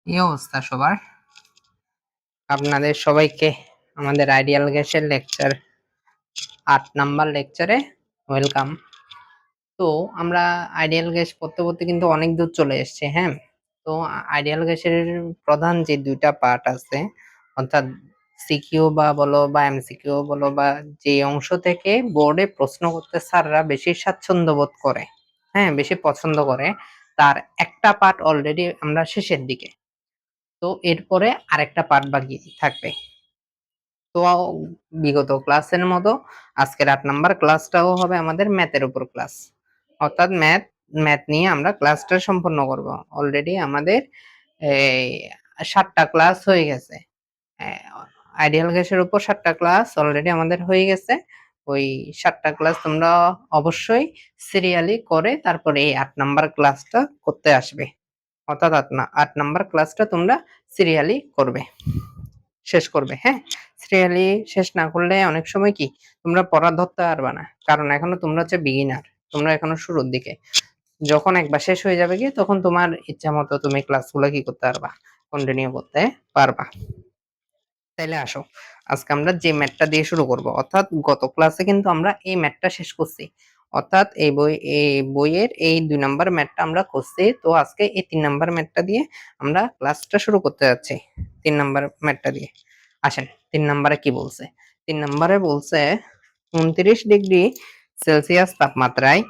এই অবস্থা সবার। আপনাদের সবাইকে আমাদের আইডিয়াল গ্যাসের লেকচার 8 নাম্বার লেকচারে ওয়েলকাম। তো আমরা আইডিয়াল গ্যাস পড়তে পড়তে কিন্তু অনেক দূর চলে এসেছি। হ্যাঁ, তো আইডিয়াল গ্যাসের প্রধান যে দুইটা পার্ট আছে, অর্থাৎ সিকিউ বা বলো বা এমসিকিউ বলো, বা যে অংশ থেকে বোর্ডে প্রশ্ন করতে স্যাররা বেশি স্বাচ্ছন্দ্য বোধ করে, হ্যাঁ বেশি পছন্দ করে, তার একটা পার্ট অলরেডি আমরা শেষের দিকে। তো এরপরে আরেকটা পার্ট বাকি থাকবে। তো বিগত ক্লাসের মতো আজকের 8 নাম্বার ক্লাসটাও হবে আমাদের ম্যাথের উপর ক্লাস, অর্থাৎ ম্যাথ নিয়ে আমরা ক্লাসটা সম্পন্ন করব। অলরেডি আমাদের এই 7টা ক্লাস হয়ে গেছে। আইডিয়াল গ্যাসের উপর 7টা ক্লাস অলরেডি আমাদের হয়ে গেছে। ওই 7টা ক্লাস তোমরা অবশ্যই সিরিয়ালি করে তারপরে এই 8 নাম্বার ক্লাসটা করতে আসবে, অর্থাৎ 8 নাম্বার ক্লাসটা তোমরা সিরিয়ালি করবে, শেষ করবে। হ্যাঁ, সিরিয়ালি শেষ না করলে অনেক সময় কি তোমরা পড়া ধরতে পারবে না, কারণ এখনো তোমরা হচ্ছে বিগিনার, তোমরা এখনো শুরুর দিকে। যখন একবার শেষ হয়ে যাবে কি তখন তোমার ইচ্ছা মতো তুমি ক্লাসগুলো কি করতে পারবা, কন্টিনিউ করতে পারবা। তাইলে আসো আজকে আমরা যে ম্যাথটা দিয়ে শুরু করব, অর্থাৎ গত ক্লাসে কিন্তু আমরা এই ম্যাথটা শেষ করছি, অর্থাৎ এই বইয়ের এই 2 নাম্বার ম্যাথটা আমরা করছি। তো আজকে এই 3 নাম্বার ম্যাথটা দিয়ে আমরা ক্লাসটা শুরু করতে যাচ্ছি। 3 নাম্বার ম্যাথটা দিয়ে আসেন। 3 নাম্বারে কি বলছে? 3 নাম্বারে বলছে 29 ডিগ্রি সেলসিয়াস তাপমাত্রায়,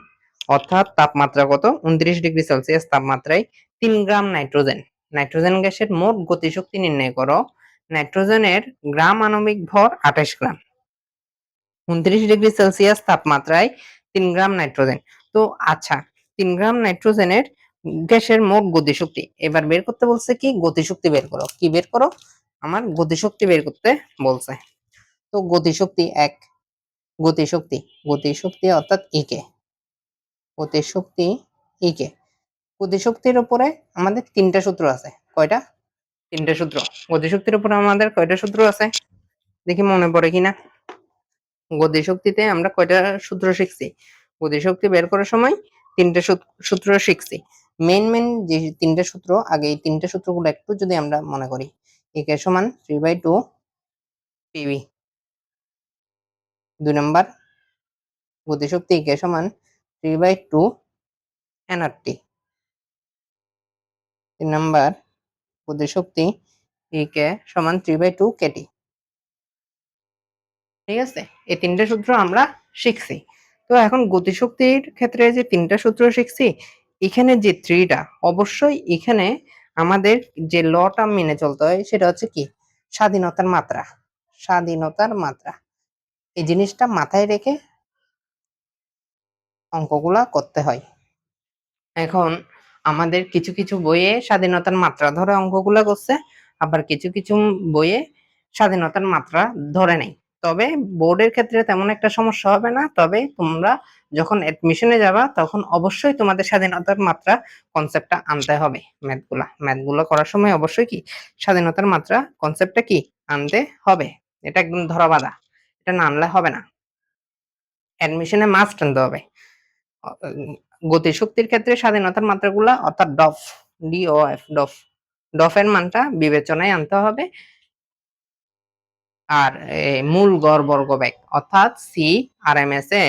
অর্থাৎ তাপমাত্রা কত, 29 ডিগ্রি সেলসিয়াস তাপমাত্রায় 3 গ্রাম নাইট্রোজেন, নাইট্রোজেন গ্যাসের মোট গতিশক্তি নির্ণয় করো। নাইট্রোজেনের গ্রাম আণবিক ভর 28 গ্রাম। 29 ডিগ্রি সেলসিয়াস তাপমাত্রায় 3 গ্রাম নাইট্রোজেন। তো আচ্ছা, 3 গ্রাম নাইট্রোজেনের গ্যাসের মোট গতিশক্তি এবার বের করতে বলছে, কি গতিশক্তি বের করো। কি বের করো? আমার গতিশক্তি বের করতে বলছে। তো গতিশক্তি এক, গতিশক্তি গতিশক্তি অর্থাৎ ইকে, গতিশক্তি ইকে। গতিশক্তির উপরে আমাদের 3টা সূত্র আছে। কয়টা? 3টে সূত্র। গতিশক্তির উপরে আমাদের কয়টা সূত্র আছে দেখি মনে পড়ে কিনা। গতিশক্তিতে আমরা কয়টা সূত্র শিখছি? গতিশক্তি বের করার সময় 3টে সূত্র শিখছি। মেন যে 3টে সূত্র, আগে এই 3টে সূত্রগুলো একটু যদি আমরা মনে করি। একে সমান 3/2 পিভি। 2 নাম্বার গতিশক্তি একে সমান 3/2 এনআরটি। 3 নাম্বার গতিশক্তি একে সমান 3/2 কেটি। ঠিক আছে, এই 3টে সূত্র আমরা শিখছি। তো এখন গতিশক্তির ক্ষেত্রে যে 3টা সূত্র শিখছি, এখানে যে 3টা, অবশ্যই এখানে আমাদের যে লটা মেনে চলতে হয় সেটা হচ্ছে কি, স্বাধীনতার মাত্রা। স্বাধীনতার মাত্রা, এই জিনিসটা মাথায় রেখে অঙ্কগুলা করতে হয়। এখন আমাদের কিছু কিছু বইয়ে স্বাধীনতার মাত্রা ধরে অঙ্কগুলা করছে, আবার কিছু কিছু বইয়ে স্বাধীনতার মাত্রা ধরে নেই। তবে বোর্ডের ক্ষেত্রে তেমন একটা সমস্যা হবে না, তবে তোমরা যখন অ্যাডমিশনে যাবা তখন অবশ্যই তোমাদের স্বাধীনতার মাত্রা কনসেপ্টটা আনতে হবে। ম্যাথগুলো করার সময় অবশ্যই কি স্বাধীনতার মাত্রা কনসেপ্টটা কি আনতে হবে। এটা একদম ধরা বাঁধা, এটা না আনলে হবে না, অ্যাডমিশনে মাস্ট আনতে হবে। গতিশক্তির ক্ষেত্রে স্বাধীনতার মাত্রাগুলা অর্থাৎ ডফ, ডিওএফ, ডফের মানটা বিবেচনায় আনতে হবে। আর মূল গড় বর্গবেগ অর্থাৎ সি আর এম এস এ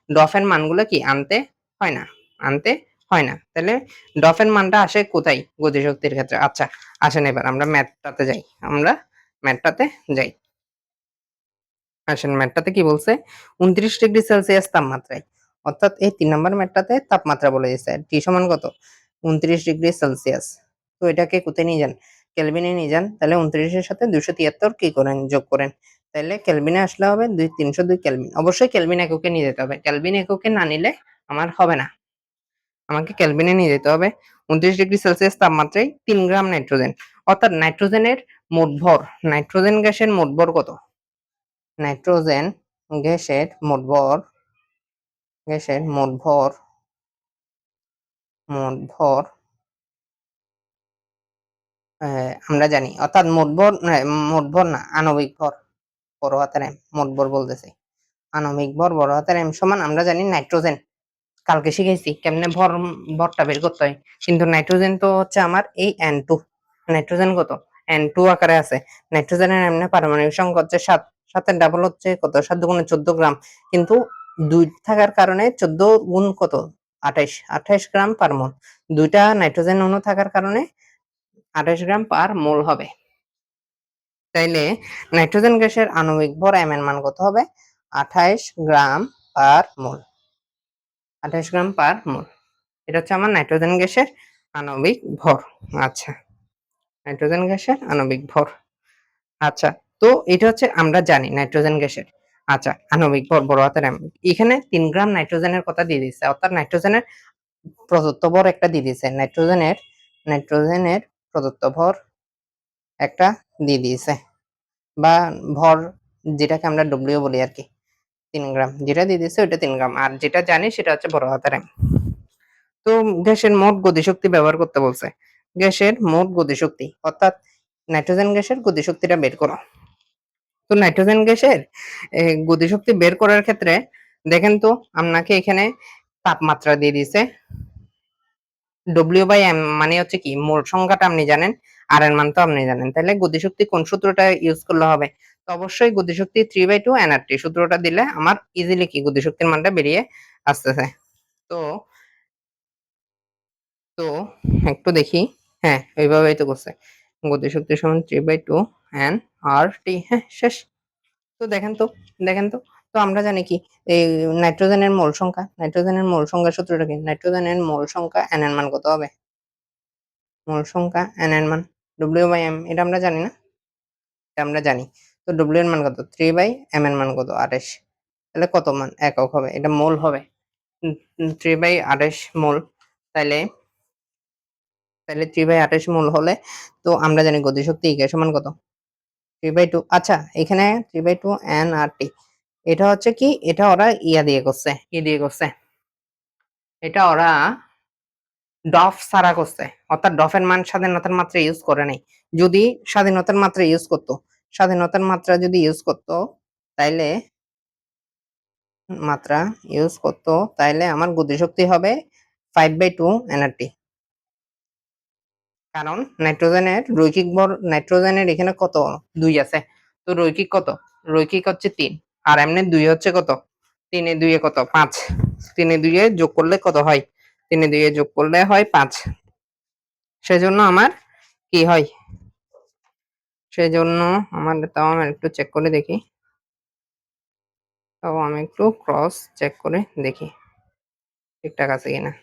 ডফের মানগুলো কি আনতে হয় না, আনতে হয় না। তাহলে ডফের মানটা আসে কোথায়? গতিশক্তির ক্ষেত্রে। আচ্ছা আসেন এবার আমরা ম্যাথটাতে যাই, আমরা ম্যাথটাতে যাই। আসেন ম্যাথটাতে কি বলছে, 29 ডিগ্রি সেলসিয়াস তাপমাত্রায়, অর্থাৎ এই 3 নম্বর ম্যাথটাতে তাপমাত্রা বলে দিয়েছে টি সমান কত, 29 ডিগ্রি সেলসিয়াস। তো এটাকে কোথায় নিয়ে যান, কেলভিনে নিয়ে যান। তাহলে 29 এর সাথে 273 কি করেন, যোগ করেন। তাহলে কেলভিনে আসলে হবে 302 কেলভিন। অবশ্যই কেলভিন এককে নিয়ে যেতে হবে, কেলভিন এককে না নিলে আমার হবে না, আমাকে কেলভিনে নিয়ে যেতে হবে। 29 ডিগ্রি সেলসিয়াস তাপমাত্রায় 3 গ্রাম নাইট্রোজেন, অর্থাৎ নাইট্রোজেনের মোট ভর, নাইট্রোজেন গ্যাসের মোট ভর কত, নাইট্রোজেন গ্যাসের মোট ভর, গ্যাসের মোট ভর, মোট ভর আমরা জানি, অর্থাৎ মোট ভর না, আণবিক ভর বড় হাতের এম, মোট ভর বলতেছি, আণবিক ভর বড় হাতের এম সমান আমরা জানি নাইট্রোজেন, কালকে শিখেছি কেমনে ভরটা বের করতে হয়। কিন্তু নাইট্রোজেন তো হচ্ছে আমার এই N2, নাইট্রোজেন কত N2 আকারে আছে। নাইট্রোজেনের এমনি পারমাণবিক সংখ্যা হচ্ছে 7, 7 এর ডাবল হচ্ছে কত 7 দুগুণে 14 গ্রাম, কিন্তু 2 থাকার কারণে 14 গুণ কত 28, 28 গ্রাম পার মোল। দুইটা নাইট্রোজেন অণু থাকার কারণে 28 গ্রাম পার মোল হবে। তাইলে নাইট্রোজেন গ্যাসের আণবিক ভর m এর মান কত হবে 28 গ্রাম পার মোল। 28 গ্রাম পার মোল, এটা হচ্ছে আমার নাইট্রোজেন গ্যাসের আণবিক ভর। আচ্ছা, নাইট্রোজেন গ্যাসের আণবিক ভর। আচ্ছা, তো এটা হচ্ছে আমরা জানি নাইট্রোজেন গ্যাসের। আচ্ছা, আণবিক ভর বড় হাতের M। এখানে 3 গ্রাম নাইট্রোজেনের কথা দিয়ে দিচ্ছে, অর্থাৎ নাইট্রোজেনের প্রদত্ত ভর একটা দিয়ে দিচ্ছে। নাইট্রোজেনের প্রদত্ত ভর একটা দিয়ে দিয়েছে, বা ভর যেটাকে আমরা ডব্লিউ বলি আর কি, 3 গ্রাম যেটা দিয়ে দিচ্ছে ওইটা 3 গ্রাম, আর যেটা জানি সেটা হচ্ছে বড় হাতের M। তো গ্যাসের মোট গতিশক্তি ব্যবহার করতে বলছে। গ্যাসের মোট গতিশক্তি অর্থাৎ নাইট্রোজেন গ্যাসের গতিশক্তিটা বের করো। তো নাইট্রোজেন গ্যাসের গতিশক্তি বের করার ক্ষেত্রে দেখেন তো আপনাকে এখানে তাপমাত্রা দিয়ে দিয়েছে। W/m মানে হচ্ছে কি মোল সংখ্যাটা আপনি জানেন, আর এর মান তো আপনি জানেন, তাহলে গতিশক্তি কোন সূত্রটা ইউজ করলে হবে? তো অবশ্যই গতিশক্তি 3/2 nRT সূত্রটা দিলে আমার ইজিলি কি গতিশক্তির মানটা বেরিয়ে আসতেছে। তো তো একটু দেখি, হ্যাঁ এইভাবেই তো করছে, গতিশক্তি সমান 3/2 nRT। হ্যাঁ শেষ। তো দেখেন তো তো আমরা জানি কি এই নাইট্রোজেনের মোল সংখ্যা সূত্রটা কি, নাইট্রোজেনের মোল সংখ্যা n এর মান কত হবে, মোল সংখ্যা n এর মান W/m, এটা আমরা জানি না, এটা আমরা জানি। তো W এর মান কত 3/m এর মান কত 28, তাহলে কত মান একক হবে, এটা মোল হবে। 3/28 মোল, তাইলে 3/28 মোল হলে তো আমরা জানি গতিশক্তি E সমান কত 3/2। আচ্ছা, এখানে 3/2 nRT, এটা হচ্ছে কি, এটা ওরা ই দিয়ে করছে, এটা ওরা ডফ ছাড়া করছে, অর্থাৎ ডফের মান স্বাধীনতার মাত্রা ইউজ করে নাই। যদি স্বাধীনতার মাত্রা ইউজ করতো, স্বাধীনতার মাত্রা যদি ইউজ করতো তাইলে আমার গতিশক্তি হবে 5/2 nRT। কারণ নাইট্রোজেনের এখানে কত 2 আছে, তো রৈখিক হচ্ছে 3, আর এমনি 2 হচ্ছে কত 3 এ 2 এ কত 5, 3 এ 2 এ যোগ করলে কত হয়, 3 এ 2 এ যোগ করলে হয় 5। সেজন্য আমার কি হয়, সেজন্য আমি একটু চেক করে দেখি, আমি একটু ক্রস চেক করে দেখি ঠিকঠাক আছে কিনা।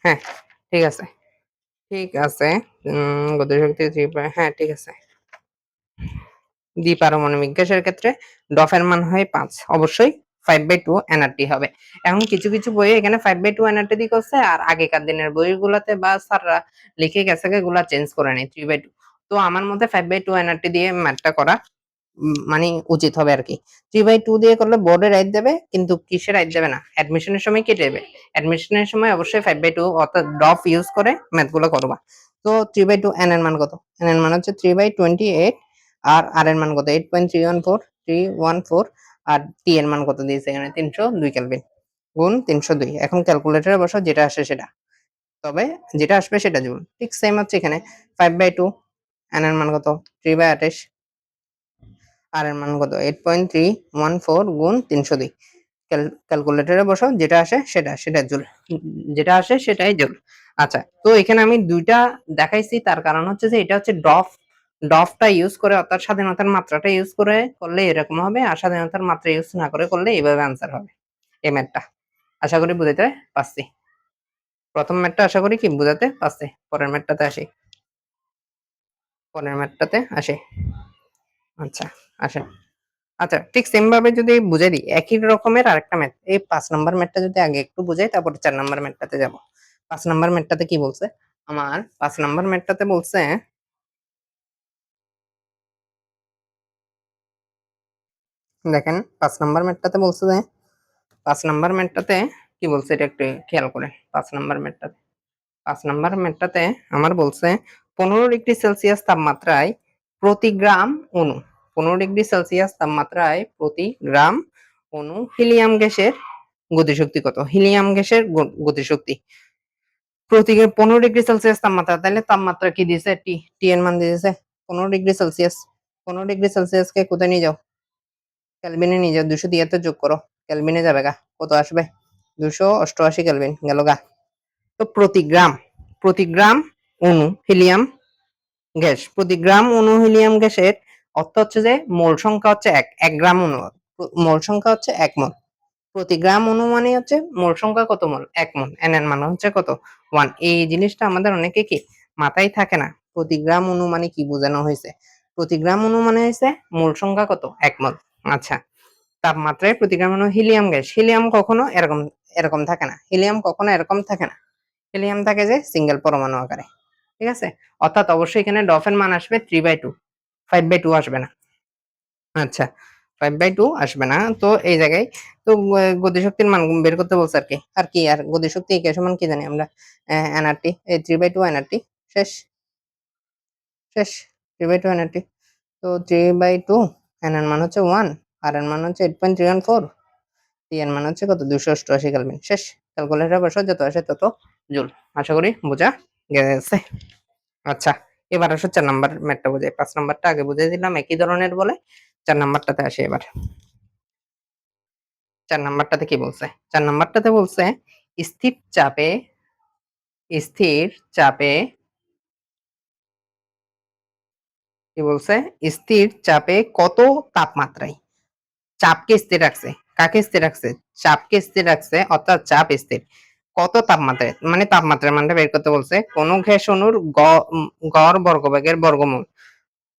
হ্যাঁ ঠিক আছে, গতিশক্তি হ্যাঁ ঠিক আছে। দ্বিপারমাণবিক গ্যাসের ক্ষেত্রে ডফের মান হয় 5, অবশ্যই 5/2 nRT হবে। এখন কিছু কিছু বইয়ে এখানে 5/2 nRT দিয়ে করছে, আর আগেকার দিনের বইগুলোতে বা স্যাররা লিখে গেছে এগুলা চেঞ্জ করে নেই 3/2। তো আমার মতে 5/2 nRT দিয়ে ম্যাথটা করা মানে উচিত হবে আর কি। 3/2 দিয়ে করলে বোর্ডে রাইট দেবে, কিন্তু কিসে রাইট দেবে না, অ্যাডমিশনের সময় কেটে দেবে। অ্যাডমিশনের সময় অবশ্যই 5/2 অর্থাৎ ডফ ইউজ করে ম্যাথগুলো করবা। তো 3/2 n এর মান কত, n এর মান হচ্ছে 3/28, আর r এর মান কত 8.314 আর t এর মান কত দিয়েছে এখানে 302 কেলভিন গুণ 302। এখন ক্যালকুলেটরে বসাও, যেটা আসে সেটা, তবে যেটা আসবে সেটা জুল। ঠিক সেম হচ্ছে এখানে 5/2, n এর মান কত 3/28, আর এর মান কত 8.314 গুণ 302। ক্যালকুলেটরে বসাও, যেটা আসে সেটা জুল, যেটা আসে সেটাই জুল। আচ্ছা, তো এখানে আমি দুইটা দেখাইছি, তার কারণ হচ্ছে যে এটা হচ্ছে ডফটা ইউজ করে, অর্থাৎ স্বাধীনতার মাত্রাটা ইউজ করে করলে এরকম হবে, আর স্বাধীনতার মাত্রা ইউজ না করে করলে এইভাবে आंसर হবে। এই ম্যাথটা আশা করি বুঝাতে পারছি। প্রথম ম্যাথটা আশা করি কি বুঝাতে পারছি। পরের ম্যাথটাতে আসে। আচ্ছা, আসেন। আচ্ছা, ঠিক সেম ভাবে যদি বুঝাই দিই, একই রকমের আরেকটা ম্যাথ, এই 5 নাম্বার ম্যাথটা যদি আগে একটু বুঝাই, তারপর 4 নাম্বার ম্যাথটাতে যাব। 5 নাম্বার ম্যাথটাতে কি বলছে, আমার 5 নাম্বার ম্যাথটাতে বলছে, দেখেন 5 নাম্বার ম্যাথটাতে বলছে যে 5 নাম্বার ম্যাথটাতে কি বলছে এটা একটু খেয়াল করেন। 5 নাম্বার ম্যাথটাতে আমার বলছে 15 ডিগ্রি সেলসিয়াস তাপমাত্রায় প্রতি গ্রাম অণু 15°C তাপমাত্রায় প্রতি গ্রাম অণু হিলিয়াম গ্যাসের গতিশক্তি কত? হিলিয়াম গ্যাসের গতিশক্তি প্রতি 15°C তাপমাত্রা, তাহলে তাপমাত্রা কি দিয়েছে? টি এর মান দিয়েছে 15°C। 15°C কে কোথায় নিয়ে যাও? কেলভিনে নিয়ে যাও। 273 যোগ করো, কেলভিনে যাবে গা, কত আসবে? 288 কেলভিন গেল গা। তো প্রতি গ্রাম অণু হিলিয়াম গ্যাস, প্রতি গ্রাম অণু হিলিয়াম গ্যাসের অর্থ হচ্ছে যে মোল সংখ্যা হচ্ছে 1 গ্রাম অণু, মোল সংখ্যা হচ্ছে 1 মোল। প্রতি গ্রাম অণু মানে হচ্ছে মোল সংখ্যা কত মোল? 1 মোল। এন এর মান হচ্ছে কত? 1। এই জিনিসটা আমাদের অনেকে কি মাথায় থাকে না। প্রতি গ্রাম অণু মানে কি বোঝানো হয়েছে? প্রতি গ্রাম অণু মানে হচ্ছে মোল সংখ্যা কত? 1 মোল। আচ্ছা, তাপমাত্রায় প্রতি গ্রাম অণু হিলিয়াম গ্যাস, হিলিয়াম কখনো এরকম এরকম থাকে না, হিলিয়াম কখনো এরকম থাকে না, হিলিয়াম থাকে যে সিঙ্গেল পরমাণু আকারে। ঠিক আছে, অর্থাৎ অবশ্যই এখানে ডফের মান আসবে 3/2, 5/2 আসবে না। আচ্ছা, 5/2 আসবে না। তো এই জায়গায় তো গতিশক্তির মান বের করতে বলছে আর কি। আর গতিশক্তি কে সমান কি জানি আমরা? এনআরটি, এই 3/2 এনআরটি। শেষ শেষ 3/2 এনআরটি। তো 3/2 এন এর মান হচ্ছে 1, আর এর মান হচ্ছে 8.314, টি এর মান হচ্ছে কত? 288 কেলভিন। শেষ। ক্যালকুলেটরে বসাও, যত আসে তত জুল। আশা করি বোঝা গেছে। আচ্ছা, এবার আসো 4 নাম্বার ম্যাথটা বুঝাই। 5 নাম্বারটা আগে বুঝিয়ে দিলাম একই ধরনের বলে। 4 নাম্বারটাতে আসি এবার। 4 নাম্বারটাতে কি বলছে? 4 নাম্বারটাতে বলছে স্থির চাপে স্থির চাপে কি বলছে? স্থির চাপে কত তাপমাত্রায়? চাপকে স্থির রাখছে। কাকে স্থির রাখছে? চাপকে স্থির রাখছে, অর্থাৎ চাপ স্থির। কত তাপমাত্রায়? মানে তাপমাত্রার মানটা বের করতে বলছে। কোন গ্যাস অণুর গড় বর্গবেগের বর্গমূল,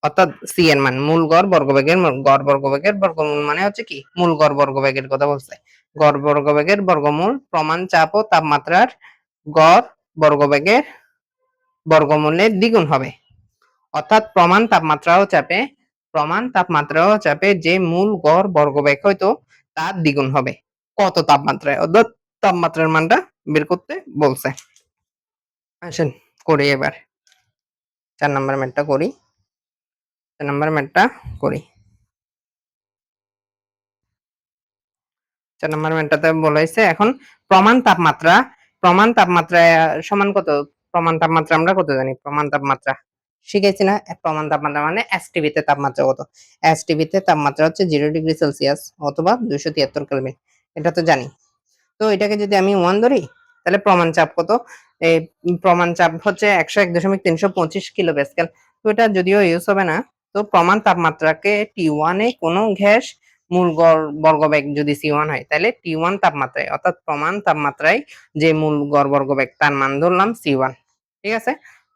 অর্থাৎ সি এর মান, মূল গড় বর্গবেগের বর্গমূল মানে হচ্ছে কি? মূল গড় বর্গবেগের কথা বলছে। গড় বর্গবেগের বর্গমূল প্রমাণ চাপ ও তাপমাত্রার গড় বর্গবেগের বর্গমূলের দ্বিগুণ হবে। অর্থাৎ প্রমাণ তাপমাত্রাও চাপে যে মূল গড় বর্গবেগ হয়তো তার দ্বিগুণ হবে। কত তাপমাত্রায়? অর্থাৎ তাপমাত্রার মানটা বের করতে বলছে। আসেন করি এবার। 4 নাম্বার ম্যাথটা করি। 4 নাম্বার ম্যাথটা করি। 4 নাম্বার ম্যাথটাতে বলা হয়েছে এখন প্রমাণ তাপমাত্রা সমান কত? প্রমাণ তাপমাত্রা আমরা কত জানি? প্রমাণ তাপমাত্রা শিখাইছি না? প্রমাণ তাপমাত্রা মানে এসটিভি তে তাপমাত্রা কত? এসটিভি তে তাপমাত্রা হচ্ছে 0°C অথবা 273 কেলভিন। এটা তো জানি। তো এটাকে যদি আমি 1 ধরি, তাহলে প্রমাণ চাপ কত? এই প্রমাণ চাপ হচ্ছে 101.325 কিলো প্যাসকেল। তো এটা যদিও ইউজ হবে না। তো প্রমাণ তাপমাত্রাকে T1 এ কোনো গ্যাস মূল গড় বর্গবেগ যদি C1 হয়, তাহলে T1 তাপমাত্রায়, অর্থাৎ প্রমাণ তাপমাত্রায় যে মূল গড় বর্গবেগ তার মান ধরলাম C1। ঠিক আছে,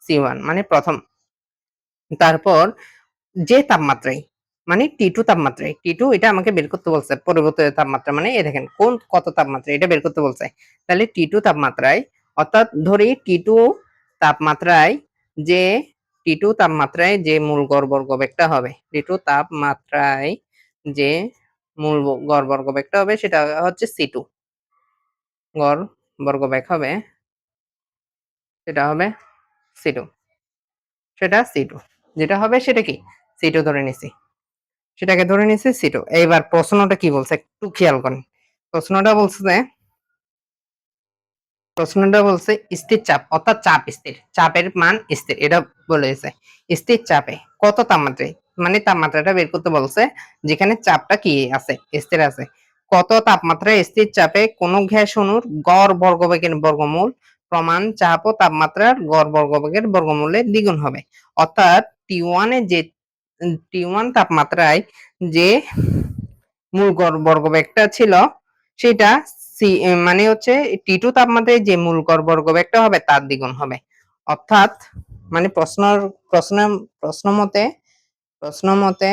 C1 মানে প্রথম। তারপর যে তাপমাত্রায় মানে T2 তাপমাত্রায়, T2 এটা আমাকে বের করতে বলছে। পরবর্তী তাপমাত্রা মানে এই দেখেন কত তাপমাত্রা এটা বের করতে বলছে। তাহলে T2 তাপমাত্রায়, অর্থাৎ ধরি তাপমাত্রায় যে T2 তাপমাত্রায় যে মূল গড় বর্গবেগটা হবে, T2 তাপমাত্রায় যে মূল গড় বর্গবেগটা হবে সেটা হচ্ছে C2। গড় বর্গবেগ হবে সেটা হবে C2। সেটা C2 যেটা হবে সেটা কি? C2 ধরে নিছি। সেটাকে ধরে নিছি C2। এইবার প্রশ্নটা কি বলছে একটু খেয়াল করেন। প্রশ্নটা বলছে যে প্রশ্নটা বলছে স্থির চাপ, অর্থাৎ চাপ স্থির, চাপের মান স্থির, এটা বলেছে। স্থির চাপে কত তাপমাত্রায়, মানে তাপমাত্রাটা বের করতে বলছে যেখানে চাপটা কি আছে? স্থির আছে। কত তাপমাত্রায় স্থির চাপে কোন গ্যাস অণুর গড় বর্গবেগের বর্গমূল প্রমাণ চাপ ও তাপমাত্রার গড় বর্গবেগের বর্গমূলের দ্বিগুণ হবে। অর্থাৎ T1 এ যে T1 তাপমাত্রায় যে মূল গড় বর্গবেগটা ছিল সেটা মানে হচ্ছে T2 তাপমাত্রায় যে মূল গড় বর্গবেগটা হবে তার দ্বিগুণ হবে। অর্থাৎ মানে প্রশ্ন প্রশ্ন মতে প্রশ্ন মতে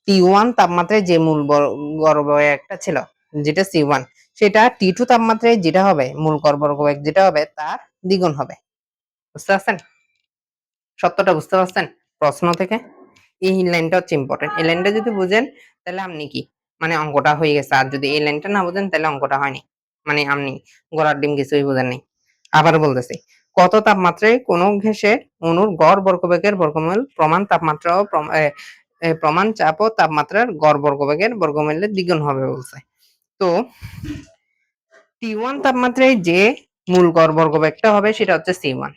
T1 তাপমাত্রায় যে মূল গড় বর্গবেগটা ছিল যেটা C1, সেটা T2 তাপমাত্রায় যেটা হবে মূল গড় বর্গবেগ যেটা হবে তার দ্বিগুণ হবে। বুঝতে পারছেন? সত্যটা বুঝতে পারছেন প্রশ্ন থেকে? এই লাইনটা হচ্ছে ইম্পর্টেন্ট। এই লাইনটা যদি বুঝেন তাহলে আপনি কি মানে অঙ্কটা হয়ে গেছে। আর যদি এই লাইনটা না বুঝেন তাহলে অঙ্কটা হয়নি। মানে আপনি গোড়ার ডিম কিছুই বুঝেন নাই। আবার বলতেছি, কত তাপমাত্রায় কোন গ্যাসের অণুর গড় বর্গবেগের বর্গমূল প্রমাণ তাপমাত্রা ও প্রমাণ চাপ ও তাপমাত্রার গড় বর্গবেগের বর্গমূলের দ্বিগুণ হবে বলছে। তো T1 তাপমাত্রায় যে মূল গড় বর্গবেগটা হবে সেটা হচ্ছে C1।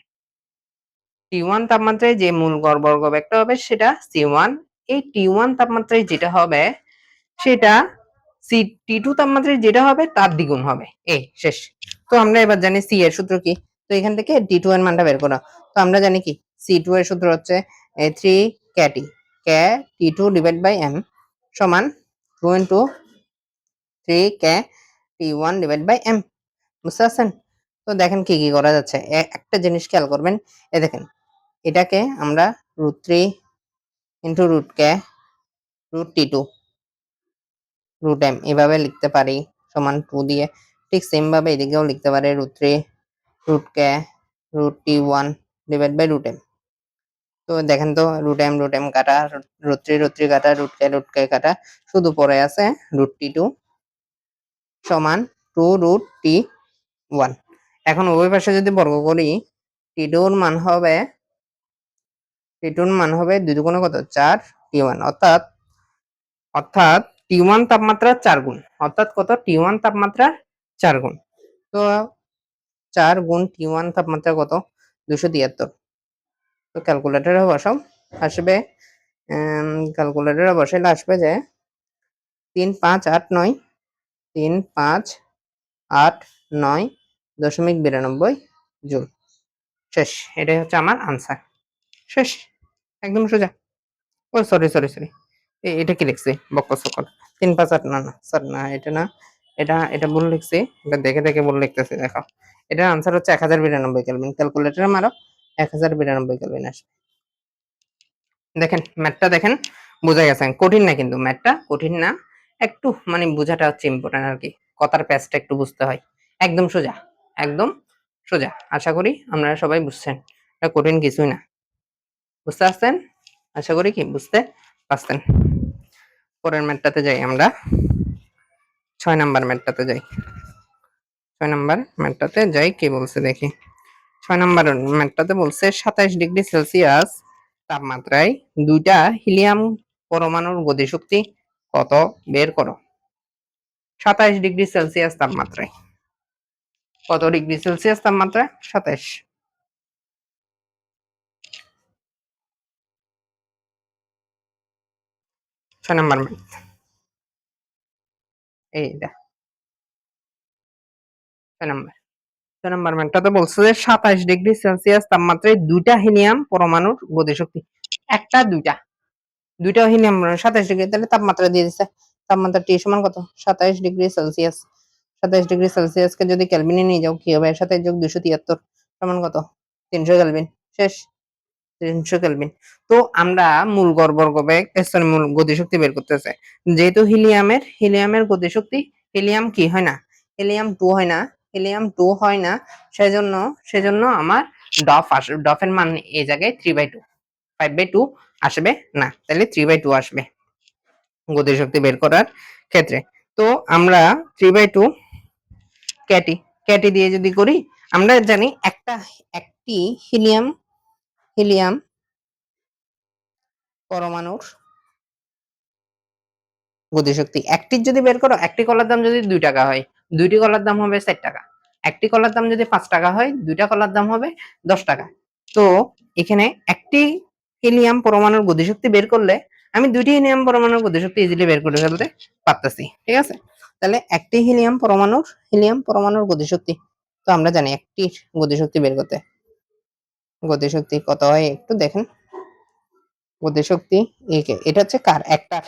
T1 তাপমাত্রায় যে মূল গড় বর্গবেগটা হবে সেটা C1। এই T1 তাপমাত্রায় যেটা হবে সেটা T2 তাপমাত্রায় যেটা হবে তার দ্বিগুণ হবে। এই শেষ। তো আমরা এবার জানি C এর সূত্র কি। তো এখান থেকে T2 এর মানটা বের করো। তো আমরা জানি কি C2 এর সূত্র হচ্ছে 3 K T2 divide by M সমান 2 into 3 K T1 divide by M। বুঝতে পারছেন? তো দেখেন কি কি করা যাচ্ছে। একটা জিনিস খেয়াল করবেন। দেখেন এটাকে আমরা √3 into √K √T2 √M এভাবে লিখতে পারি সমান 2 দিয়ে। ঠিক সেম ভাবে এদিকেও লিখতে পারি √3 √K √T1 divide by √M। তো দেখেন তো √M কাটা, √3 কাটা, √K কাটা, শুধু পড়ে আছে √T2 সমান 2 √T1। এখন উভয় পাশে যদি বর্গ করি T2 এর মান হবে 2 দুগুণে কত 4 T1 অর্থাৎ T1 তাপমাত্রার 4 গুণ। অর্থাৎ কত T1 তাপমাত্রার 4 গুণ। তো 4 গুণ T1 তাপমাত্রা কত 273। তো ক্যালকুলেটরে বসাও, আসবে ক্যালকুলেটরে বসাইলে আসবে যে 3589 3589.92 জুল। শেষ। এটাই হচ্ছে আমার আনসার। শেষ, একদম সোজা। ও সরি সরি সরি, এটা কি লিখছি বক্কর সকল 3589, না না স্যার না, এটা না, এটা ভুল লিখছি। এটা দেখে দেখে ভুল লিখতেছি। দেখো এটার আনসার হচ্ছে 1092 কেলভিন। ক্যালকুলেটরে মারো 1092 কেলভিন আসবে। দেখেন ম্যাথটা দেখেন, বোঝা গেছে কঠিন না, কিন্তু ম্যাথটা কঠিন না, একটু মানে বোঝাটা হচ্ছে ইম্পর্টেন্ট আর কি। কথার প্যাচটা একটু বুঝতে হয়। একদম সোজা, একদম সোজা। আশা করি আপনারা সবাই বুঝছেন, এটা কঠিন কিছুই না। বুঝতে পারছেন? আশা করি কি বুঝতে পারছেন। পরের ম্যাথটাতে যাই আমরা, 6 নাম্বার ম্যাথটাতে যাই। 6 নাম্বার ম্যাথটাতে যাই, কি বলছে দেখি। 6 নাম্বার ম্যাথটাতে বলছে 27 ডিগ্রি সেলসিয়াস তাপমাত্রায় দুইটা হিলিয়াম পরমাণুর গতিশক্তি কত বের করো। 27 ডিগ্রি সেলসিয়াস তাপমাত্রায়, কত ডিগ্রি সেলসিয়াস তাপমাত্রা 27। 6 নাম্বার ম্যাথ এইটা। 6 নাম্বার, 6 নাম্বার ম্যাথটাতে বলছে যে 27 ডিগ্রি সেলসিয়াস তাপমাত্রায় দুইটা হিলিয়াম পরমাণুর গতিশক্তি, একটা দুইটা, দুইটা হিলিয়াম 27 ডিগ্রি, তাহলে তাপমাত্রা দিয়ে দিচ্ছে। তাপমাত্রা টি সমান কত 27 ডিগ্রি সেলসিয়াস। 27 ডিগ্রি সেলসিয়াসকে যদি কেলভিনে নিয়ে যাও কি হবে, 27 যোগ 273 সমান কত 300 কেলভিন। শেষ, 300 কেলভিন। তো আমরা মূল গড় বর্গবেগ সরি মূল গতিশক্তি বের করতে চাই। যেহেতু হিলিয়ামের গতিশক্তি, হিলিয়াম কি হয় না, হিলিয়াম 2 হয় না, হিলিয়াম 2 হয় না, সেজন্য আমার ডফের মান এই জায়গায় 3/2, 5/2 আসবে না, তাহলে 3/2 আসবে গতিশক্তি বের করার ক্ষেত্রে। তো আমরা 3/2 ক্যাটি দিয়ে যদি করি, আমরা জানি একটি হিলিয়াম পরমাণুর গতিশক্তি একটির যদি বের করো, একটি কলার দাম যদি 2 টাকা হয়, দুইটি কলার দাম হবে 4 টাকা। একটি কলার দাম যদি 5 টাকা হয়, দুইটা কলার দাম হবে 10 টাকা। তো এখানে একটি হিলিয়াম পরমাণুর গতিশক্তি বের করলে আমি দুইটি হিলিয়াম পরমাণুর গতিশক্তি ইজিলি বের করে ফেলতে পারতেছি। ঠিক আছে, তাহলে একটি হিলিয়াম পরমাণুর গতিশক্তি, তো আমরা জানি একটি গতিশক্তি বের করতে, গতিশক্তি কত হয় একটু দেখেন। গতিশক্তি এটা হচ্ছে কার, একটার,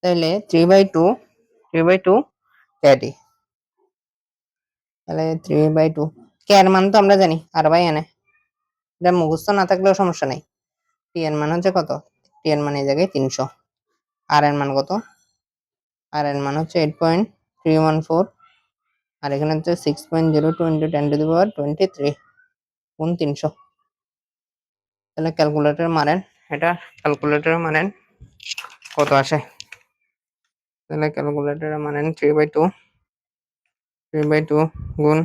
তাহলে 3/2 ক্যাটি, তাহলে 3/2 কে এর মান তো আমরা জানি R/N, এটা মুখস্থ না থাকলেও সমস্যা নাই। টি এর মান হচ্ছে কত, টি এর মান এই জায়গায় 300। আর এর মান কত, আর এর মান হচ্ছে 8.314, আর এখানে হচ্ছে 6.02 × 10⁻23 গুণ 300। তাহলে ক্যালকুলেটর মারেন, এটা ক্যালকুলেটর মারেন কত আসে। তাহলে ক্যালকুলেটর মানেন 3/2 গুণ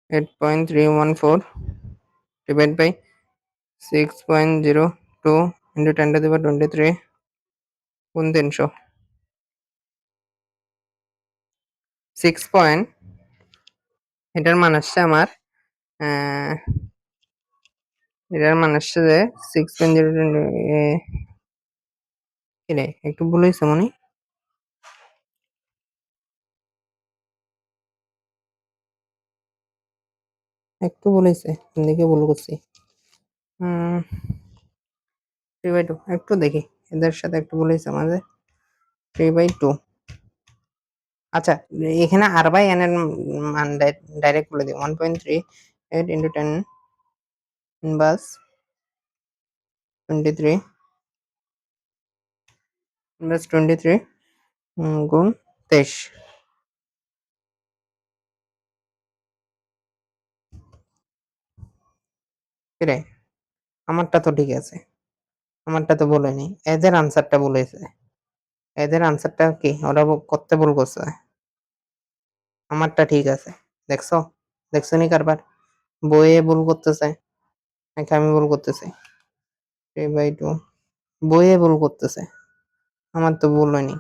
8.314 ডিভাইড বাই 6.02 ইন্টু 10⁻23 গুণ 300 6 পয়েন্ট, এটার মান আসছে আমার এটার মান আসছে যে 6.0 কিরে একটু ভুল হয়েছে মনে একটু ভুল হয়েছে, দিকে ভুল করছি। 3/2 একটু দেখি, এদের সাথে একটু ভুল হয়েছে আমাদের। 3/2 আচ্ছা, এখানে আর বাই এন এর মান ডাইরেক্ট বলে দিই 1.38 ইন্টু 10 ইনভার্স 23 ইনভার্স 23 গুণ 23। রে আমারটা তো ঠিক আছে, আমারটা তো বলেনি, এদের আনসারটা বলেছে। এদের আনসারটা কি ওরা করতে ভুল করছে, আমারটা ঠিক আছে। দেখছো, দেখছো নি কারবার, বইয়ে ভুল করতেছে নাকি আমি ভুল করতেছি? 3/2 বইয়ে ভুল করতেছে, আমার তো ভুল হয়নি,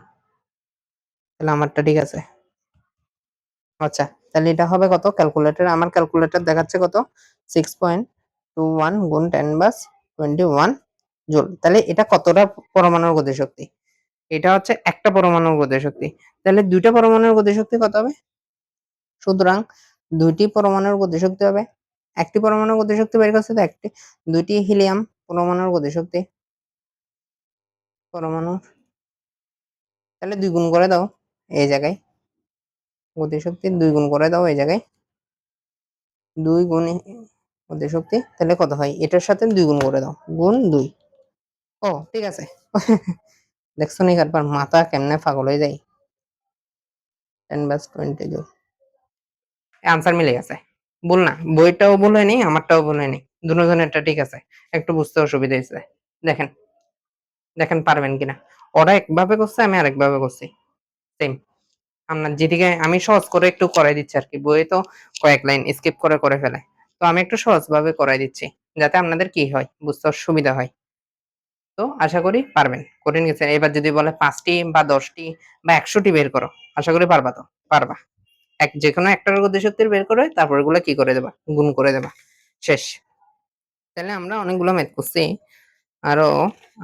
তাহলে আমারটা ঠিক আছে। আচ্ছা, তাহলে এটা হবে কত? ক্যালকুলেটর, আমার ক্যালকুলেটর দেখাচ্ছে কত? 6.21 গুণ 10⁻21 জুল। তাহলে এটা কতটা পরমাণুর গতিশক্তি? এটা হচ্ছে একটা পরমাণুর গতিশক্তি। তাহলে দুইটা পরমাণুর গতিশক্তি কত হবে? সুতরাং দুইটি পরমাণুর গতিশক্তি হবে, একটি পরমাণুর গতিশক্তি বের করছে তো একটি, দুইটি হিলিয়াম পরমাণুর গতিশক্তি পরমাণু, তাহলে 2 গুণ করে দাও এই জায়গায়, গতিশক্তি 2 গুণ করে দাও এই জায়গায়, 2 গুণ গতিশক্তি, তাহলে কত হয়? এটার সাথে 2 গুণ করে দাও, গুণ 2। ও ঠিক আছে। দেখছো নি একবার মাথা কেমনে পাগল হয়ে যায়। 10/20 জুল আনসার মিলে গেছে। ভুল না, বইটাও ভুল হয়নি, আমারটাও ভুল হয়নি, দুজনেরটা ঠিক আছে। একটু বুঝতে অসুবিধা হয়েছে। দেখেন, দেখেন পারবেন কিনা। ওরা একভাবে করছে, আমি আরেকভাবে করছি, সেম। আপনার যেদিকে আমি সহজ করে একটু করাই দিচ্ছি আর কি, বইয়ে তো কয়েক লাইন স্কিপ করে করে ফেলে, তো আমি একটু সহজ ভাবে করাই দিচ্ছি যাতে আপনাদের কি হয়, বুঝতে সুবিধা হয়। তো আশা করি পারবেন। কঠিন কিছু না। এবার যদি বলে 5টি বা 10টি বা 100টি বের করো, আশা করি পারবা তো? পারবা। যেকোনো একটার গতিশক্তির বের করে তারপর এগুলো কি করে দেবা? গুণ করে দেবা। শেষ। তাহলে আমরা অনেকগুলো ম্যাথ করছি। আরো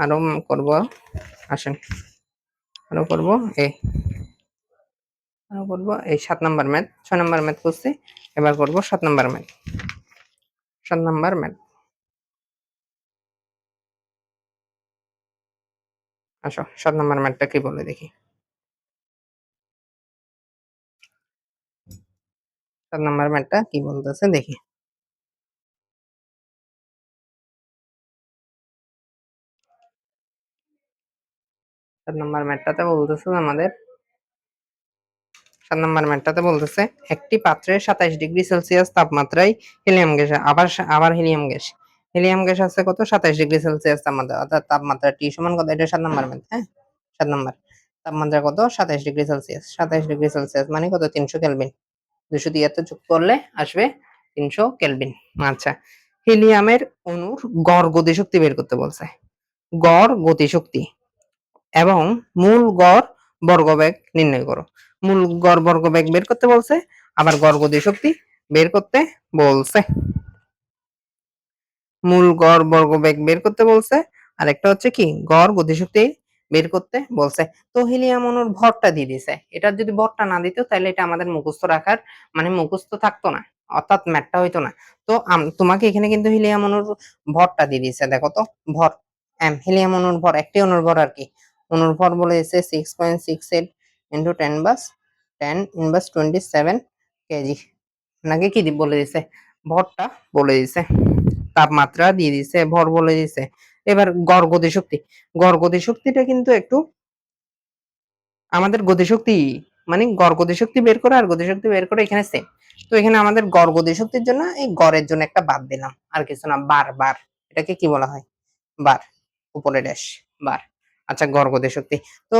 আরো করব, আসেন আরো করব। এই আরো করব এই 7 নাম্বার ম্যাথ, 6 নাম্বার ম্যাথ করছি, এবার করব 7 নাম্বার ম্যাথ। 7 নাম্বার ম্যাথ, আসো 7 নাম্বার ম্যাথটা কি বলে দেখি। 7 নাম্বার ম্যাথটা কি বলতেছে দেখি। 7 নাম্বার ম্যাথটাতে বলতেছে আমাদের, 7 নাম্বার ম্যাথটাতে বলতেছে একটি পাত্রে 27°C তাপমাত্রায় হিলিয়াম গ্যাস, আবার হিলিয়াম গ্যাস, হিলিয়াম গ্যাস আছে কত? 27°C তাপমাত্রা, অর্থাৎ তাপমাত্রা T সমান কত? এটা 7 নাম্বার ম্যাথ, হ্যাঁ 7 নাম্বার। তাপমাত্রা কত? 27°C, 27°C মানে কত? 300 কেলভিন। 273 যোগ করলে আসবে 300 কেলভিন। আচ্ছা, হিলিয়ামের অণুর গড় গতিশক্তি বের করতে বলছে, গড় গতিশক্তি এবং মূল গড় বর্গবেগ নির্ণয় করো। মূল গড় বর্গবেগ বের করতে বলছে, আবার গড় গতিশক্তি বের করতে বলছে। মূল গড় বর্গবেগ বের করতে বলছে, আর একটা হচ্ছে কি গড় গতিশক্তি বের করতে বলছে। তো হিলিয়াম অণুর ভরটা দিয়ে দিছে, এটা যদি ভরটা না দিত তাহলে এটা আমাদের মুখস্থ রাখার মানে মুখস্থ থাকতো না, অর্থাৎ ম্যাথটা হইতো না। তো তোমাকে এখানে কিন্তু হিলিয়াম অণুর ভরটা দিয়ে দিছে, দেখো তো ভর এম, হিলিয়াম অণুর ভর, একটি অণুর ভর আর কি, অণুর ভর বলে দিছে 6.68 ইন্টু 10⁻10⁻27 কেজি, নাকি কি বলে দিছে? ভরটা বলে দিছে, তাপমাত্রা দিয়ে দিছে, ভর বলে দিছে। এবার গড় গতিশক্তি, গড় গতিশক্তিটা কিন্তু একটু আমাদের গতিশক্তি মানে গড় গতিশক্তি বের করে আর গতিশক্তি বের করে এখানে সেম। তো এখানে আমাদের গড় গতিশক্তির জন্য এই গড়ের জন্য একটা বাদ দিলাম, আর কিছু না, বার বার, এটাকে কি বলা হয়? বার, উপরে ড্যাশ, বার। আচ্ছা, গড় গতিশক্তি। তো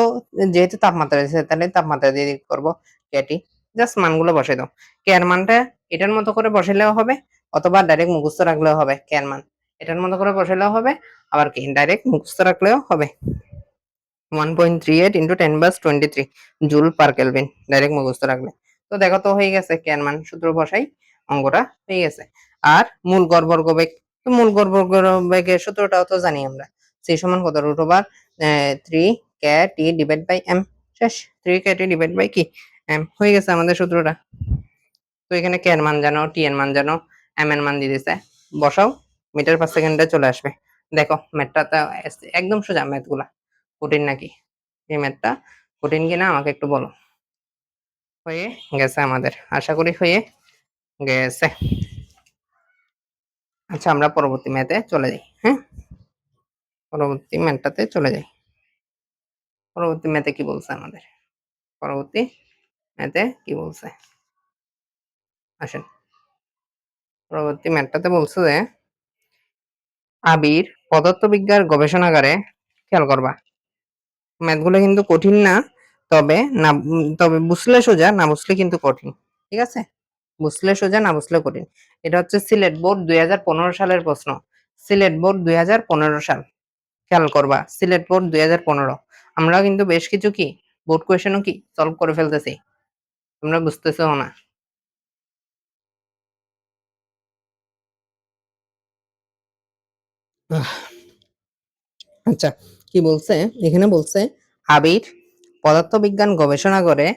যেহেতু তাপমাত্রা দিয়েছে তাহলে তাপমাত্রা দিয়ে করব কেটি, জাস্ট মানগুলো বসাই দাও। কে এর মানটা এটার মতো করে বসাইলেও হবে, অথবা ডাইরেক্ট মুখস্থ রাখলেও হবে। কে এর মান এটার মতো করে বসাইলেও হবে, আবার কি ডাইরেক্ট মুখস্থ রাখলেও হবে। 1.38 into 10^23 joule per kelvin direct মুখস্থ রাখলে। তো দেখো তো হয়ে গেছে, কে এর মান সূত্র বসাই, অঙ্কটা হয়ে গেছে। আর মূল গড় বর্গবেগ, তো মূল গড় বর্গবেগের সূত্রটাও তো জানি আমরা, সি সমান কত √3 কে টি ডিভাইড বাই এম, শেষ। 3 কে টি ডিভাইড বাই কি এম, হয়ে গেছে আমাদের সূত্রটা। তো এখানে কে এর মান জানো, টি এর মান জানো, এম এর মান দিয়ে দিছে, বসাও, মিটার পার সেকেন্ডে চলে আসবে। দেখো ম্যাথটা একদম সোজা, ম্যাথগুলা কঠিন নাকি? এই ম্যাথটা কঠিন কিনা আমাকে একটু বলো। হয়ে গেছে আমাদের, আশা করি হয়ে গেছে। আচ্ছা আমরা পরবর্তী ম্যাথে চলে যাই। হ্যাঁ, পরবর্তী ম্যাথটাতে চলে যাই। পরবর্তী ম্যাথে কি বলছে আমাদের, পরবর্তী ম্যাথে কি বলছে, আসেন। পরবর্তী ম্যাথটাতে বলছে যে আবির পদার্থবিজ্ঞান গবেষণাগারে, খেয়াল করবা ম্যাথগুলো কিন্তু কঠিন না, তবে না তবে বুঝলে সোজা, না বুঝলে কিন্তু কঠিন, ঠিক আছে? বুঝলে সোজা, না বুঝলে কঠিন। এটা হচ্ছে সিলেট বোর্ড 2015 সালের প্রশ্ন। সিলেট বোর্ড 2015 সাল, খেয়াল করবা সিলেট বোর্ড 2015। আমরা কিন্তু বেশ কিছু কি বোর্ড কোয়েশনও কি সলভ করে ফেলতেছি, তোমরা বুঝতেছো না। আচ্ছা কি বলছে এখানে, বলছে আবির পদার্থবিজ্ঞান গবেষণাগারে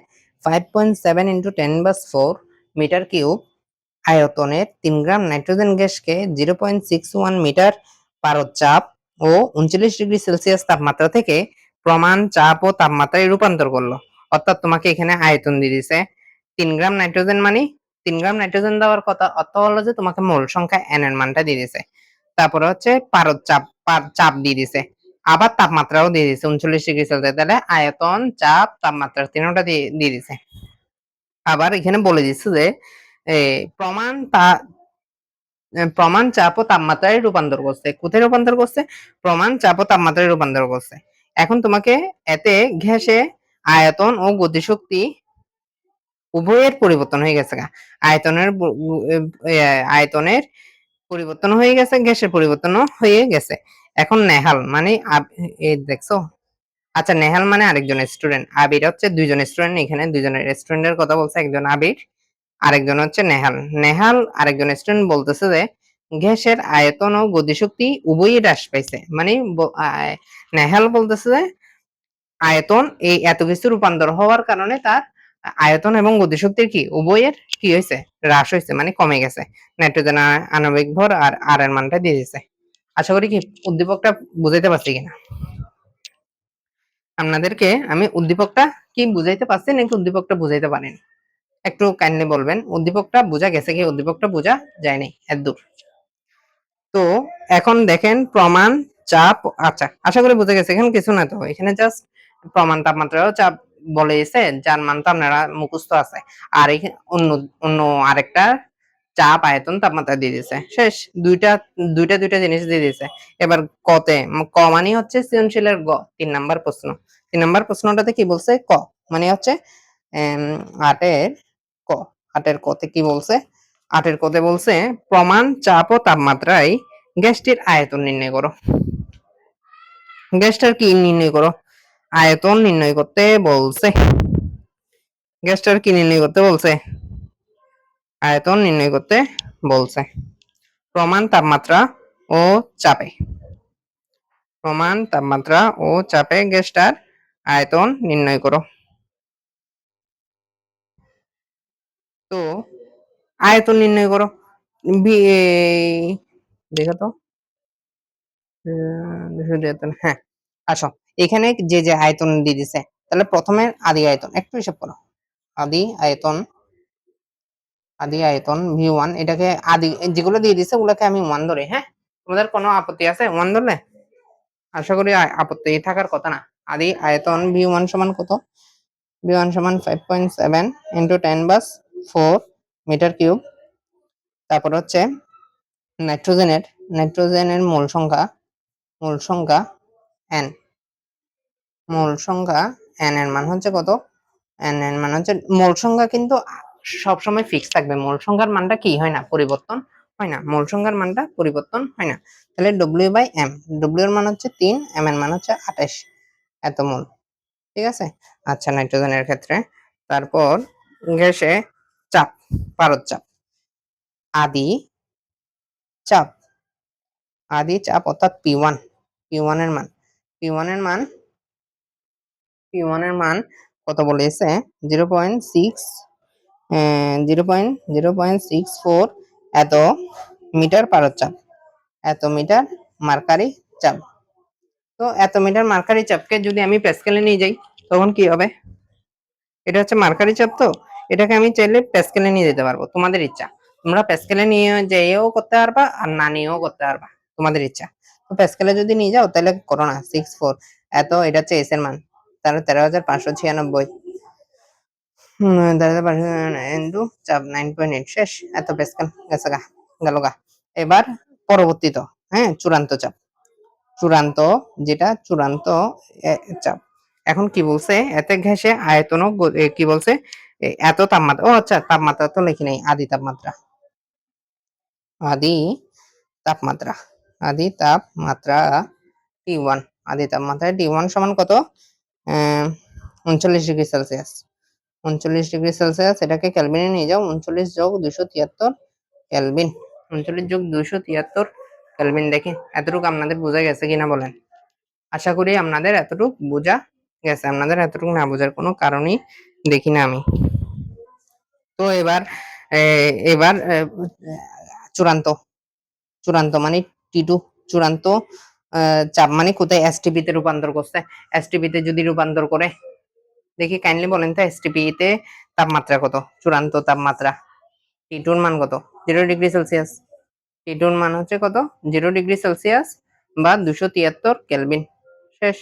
5.7 ইন্টু 10^4 মিটার কিউব আয়তনের 3 গ্রাম নাইট্রোজেন গ্যাসকে 0.61 মিটার পারদ চাপ ও 39°C তাপমাত্রা থেকে প্রমাণ চাপ ও তাপমাত্রায় রূপান্তর করলো। অর্থাৎ তোমাকে এখানে আয়তন দিয়ে দিছে 3 গ্রাম নাইট্রোজেন, মানে 3 গ্রাম নাইট্রোজেন দেওয়ার কথা, অর্থ হলো যে তোমাকে মোল সংখ্যা n এর মানটা দিয়ে দিছে। তারপরে হচ্ছে পারদ চাপ, চাপ দিয়ে দিছে, আবার তাপমাত্রাও দিয়ে দিছে 39°C। তাহলে আয়তন, চাপ, তাপমাত্রা তিনটা দিয়ে দিছে। আবার এখানে বলে দিচ্ছে যে প্রমাণ প্রমাণ চাপ ও তাপমাত্রায় রূপান্তর করছে। কোথায় রূপান্তর করছে? প্রমাণ চাপ ও তাপমাত্রায় রূপান্তর করছে। এখন তোমাকে এতে ঘেঁষে আয়তন ও গতিশক্তি উভয়ের পরিবর্তন হয়ে গেছে। আয়তনের পরিবর্তন হয়ে গেছে, গ্যাসের পরিবর্তনও হয়ে গেছে। এখন নেহাল মানে দেখছো, আচ্ছা নেহাল মানে আরেকজন স্টুডেন্ট, আবির হচ্ছে দুইজন স্টুডেন্ট, এখানে দুইজনের স্টুডেন্টের কথা বলছে, একজন আবির আরেকজন হচ্ছে নেহাল। নেহাল আরেকজন স্টুডেন্ট বলতেছে যে গ্যাসের আয়তন ও গতিশক্তি উভয়ই হ্রাস পাইছে। মানে নেহাল বলতেছে যে আয়তন এই এত কিছু রূপান্তর হওয়ার কারণে তার আয়তন এবং গতিশক্তির কি উভয়ের কি হয়েছে, হ্রাস হয়েছে, মানে কমে গেছে। নাইট্রোজেন আণবিক ভর আর আর এর মানটা দিয়ে দিয়েছে। আশা করি কি উদ্দীপকটা বুঝাইতে পারছি কিনা আপনাদেরকে, আমি উদ্দীপকটা কি বুঝাইতে পারছি নাকি উদ্দীপকটা বুঝাইতে পারিনি, একটু কাইন্ডলি বলবেন। উদ্দীপকটা বোঝা গেছে কি উদ্দীপকটা বোঝা যায়নি এত দূর? তো এখন দেখেন প্রমাণ, চাপ, আচ্ছা আশা করি বুঝে গেছে। এখানে কিছু না, তো এখানে জাস্ট প্রমাণ, তাপমাত্রাও চাপ বলেছে, যার মান তো আপনারা মুখস্থ আছে। আর এখানে অন্য অন্য আরেকটা চাপ, আয়তন, তাপমাত্রা দিয়ে দিয়েছে, শেষ। দুইটা দুইটা দুইটা জিনিস দিয়ে দিয়েছে। এবার কতে, ক মানে হচ্ছে সৃজনশীলের গ, 3 নাম্বার প্রশ্ন। 3 নাম্বার প্রশ্নটাতে কি বলছে, ক মানে হচ্ছে আটের ক, আটের কতে কি বলছে, আটের কতে বলছে প্রমাণ চাপ ও তাপমাত্রায় গ্যাসটির আয়তন নির্ণয় করো। গ্যাসটার কি নির্ণয় করো, আয়তন নির্ণয় করতে বলছে। গ্যাসটার কি নির্ণয় করতে বলছে, আয়তন নির্ণয় করতে বলছে। প্রমাণ তাপমাত্রা ও চাপে, প্রমাণ তাপমাত্রা ও চাপে গ্যাসটার আয়তন নির্ণয় করো। তো আয়তন নির্ণয় করো, দেখো তো, হ্যাঁ আসো, এখানে যে যে আয়তন দিয়ে দিছে, তাহলে প্রথমে আদি আয়তন একটু হিসাব করো। আদি আয়তন, আদি আয়তন V1, এটাকে আদি যেগুলো দিয়ে দিছে ওগুলোকে আমি 1 ধরি। হ্যাঁ, তোমাদের কোনো আপত্তি আছে 1 ধরলে? আশা করি আপত্তি থাকার কথা না। আদি আয়তন V1 সমান কত, V1 সমান 5.7 ইন্টু 10^4 মিটার কিউব। তারপর হচ্ছে নাইট্রোজেনের, নাইট্রোজেনের মোল সংখ্যা, মোল সংখ্যা n, মোল সংখ্যা n এর মান হচ্ছে কত, n এর মান হচ্ছে, মোল সংখ্যা কিন্তু সবসময় ফিক্স থাকবে, মোল সংখ্যার মানটা কি হয় না, পরিবর্তন হয় না, মোল সংখ্যার মানটা পরিবর্তন হয় না। তাহলে W/m, W এর মান হচ্ছে 3, m এর মান হচ্ছে 28 এত মোল। ঠিক আছে? আচ্ছা, নাইট্রোজেনের ক্ষেত্রে তারপর গ্যাসে চাপ, পারদ চাপ, আদি চাপ, আদি চাপ অর্থাৎ P1, P1 এর মান, P1 এর মান, P1 এর মান কত বলেছে? 0.6 0.64 এত মিটার পারদ চাপ, এত মিটার মার্কারি চাপ। তো এত মিটার মার্কারি চাপকে যদি আমি প্যাসকেলে নিয়ে যাই তখন কি হবে? এটা হচ্ছে মার্কারি চাপ, তো এটাকে আমি চাইলে প্যাসকেলে নিয়ে যেতে পারবো, তোমাদের ইচ্ছা। তোমরা প্যাসকেলে নিয়ে যেয়েও করতে পারবা আর না নিয়েও করতে পারবা, তোমাদের ইচ্ছা। তো প্যাসকেলে যদি নিয়ে যাও তাহলে করো না, 64 এত, এটা হচ্ছে এস এর মান, তাহলে 13,596 ইন্টু চাপ 9.8, শেষ। এত প্যাসকেল গেছে গা, গেল গা। এবার পরবর্তীত, হ্যাঁ, চূড়ান্ত চাপ, চূড়ান্ত, যেটা চূড়ান্ত চাপ। এখন কি বলছে? এতে ঘেঁষে আয়তন কি বলছে? এত তাপমাত্রা, ও আচ্ছা, তাপমাত্রা তো লিখি নাই, আদি তাপমাত্রা, আদি তাপমাত্রা, আদি তাপমাত্রা T1, আদি তাপমাত্রা T1 সমান কত? 39 ডিগ্রি সেলসিয়াস, 39 ডিগ্রি সেলসিয়াস। এটাকে ক্যালভিনে নিয়ে যাও, 39 যোগ 273 ক্যালভিন, 39 যোগ 273 ক্যালভিন। দেখি এতটুকু আপনাদের বোঝা গেছে কিনা বলেন। আশা করি আপনাদের এতটুকু বোঝা গেছে, আপনাদের এতটুকু না বোঝার কোনো কারণই দেখি না আমি। তো এবার এবার চূড়ান্ত, চূড়ান্ত মানে T2, চূড়ান্ত চাপ মানে কোথায়? এসটিপি তে রূপান্তর করছে। এসটিপি তে যদি রূপান্তর করে দেখি, কাইন্ডলি বলেন তো এসটিপি তে তাপমাত্রা কত? চূড়ান্ত তাপমাত্রা T2 এর মান কত? 0 ডিগ্রি সেলসিয়াস। T2 এর মান হচ্ছে কত? 0 ডিগ্রি সেলসিয়াস বা 273 কেলভিন, শেষ।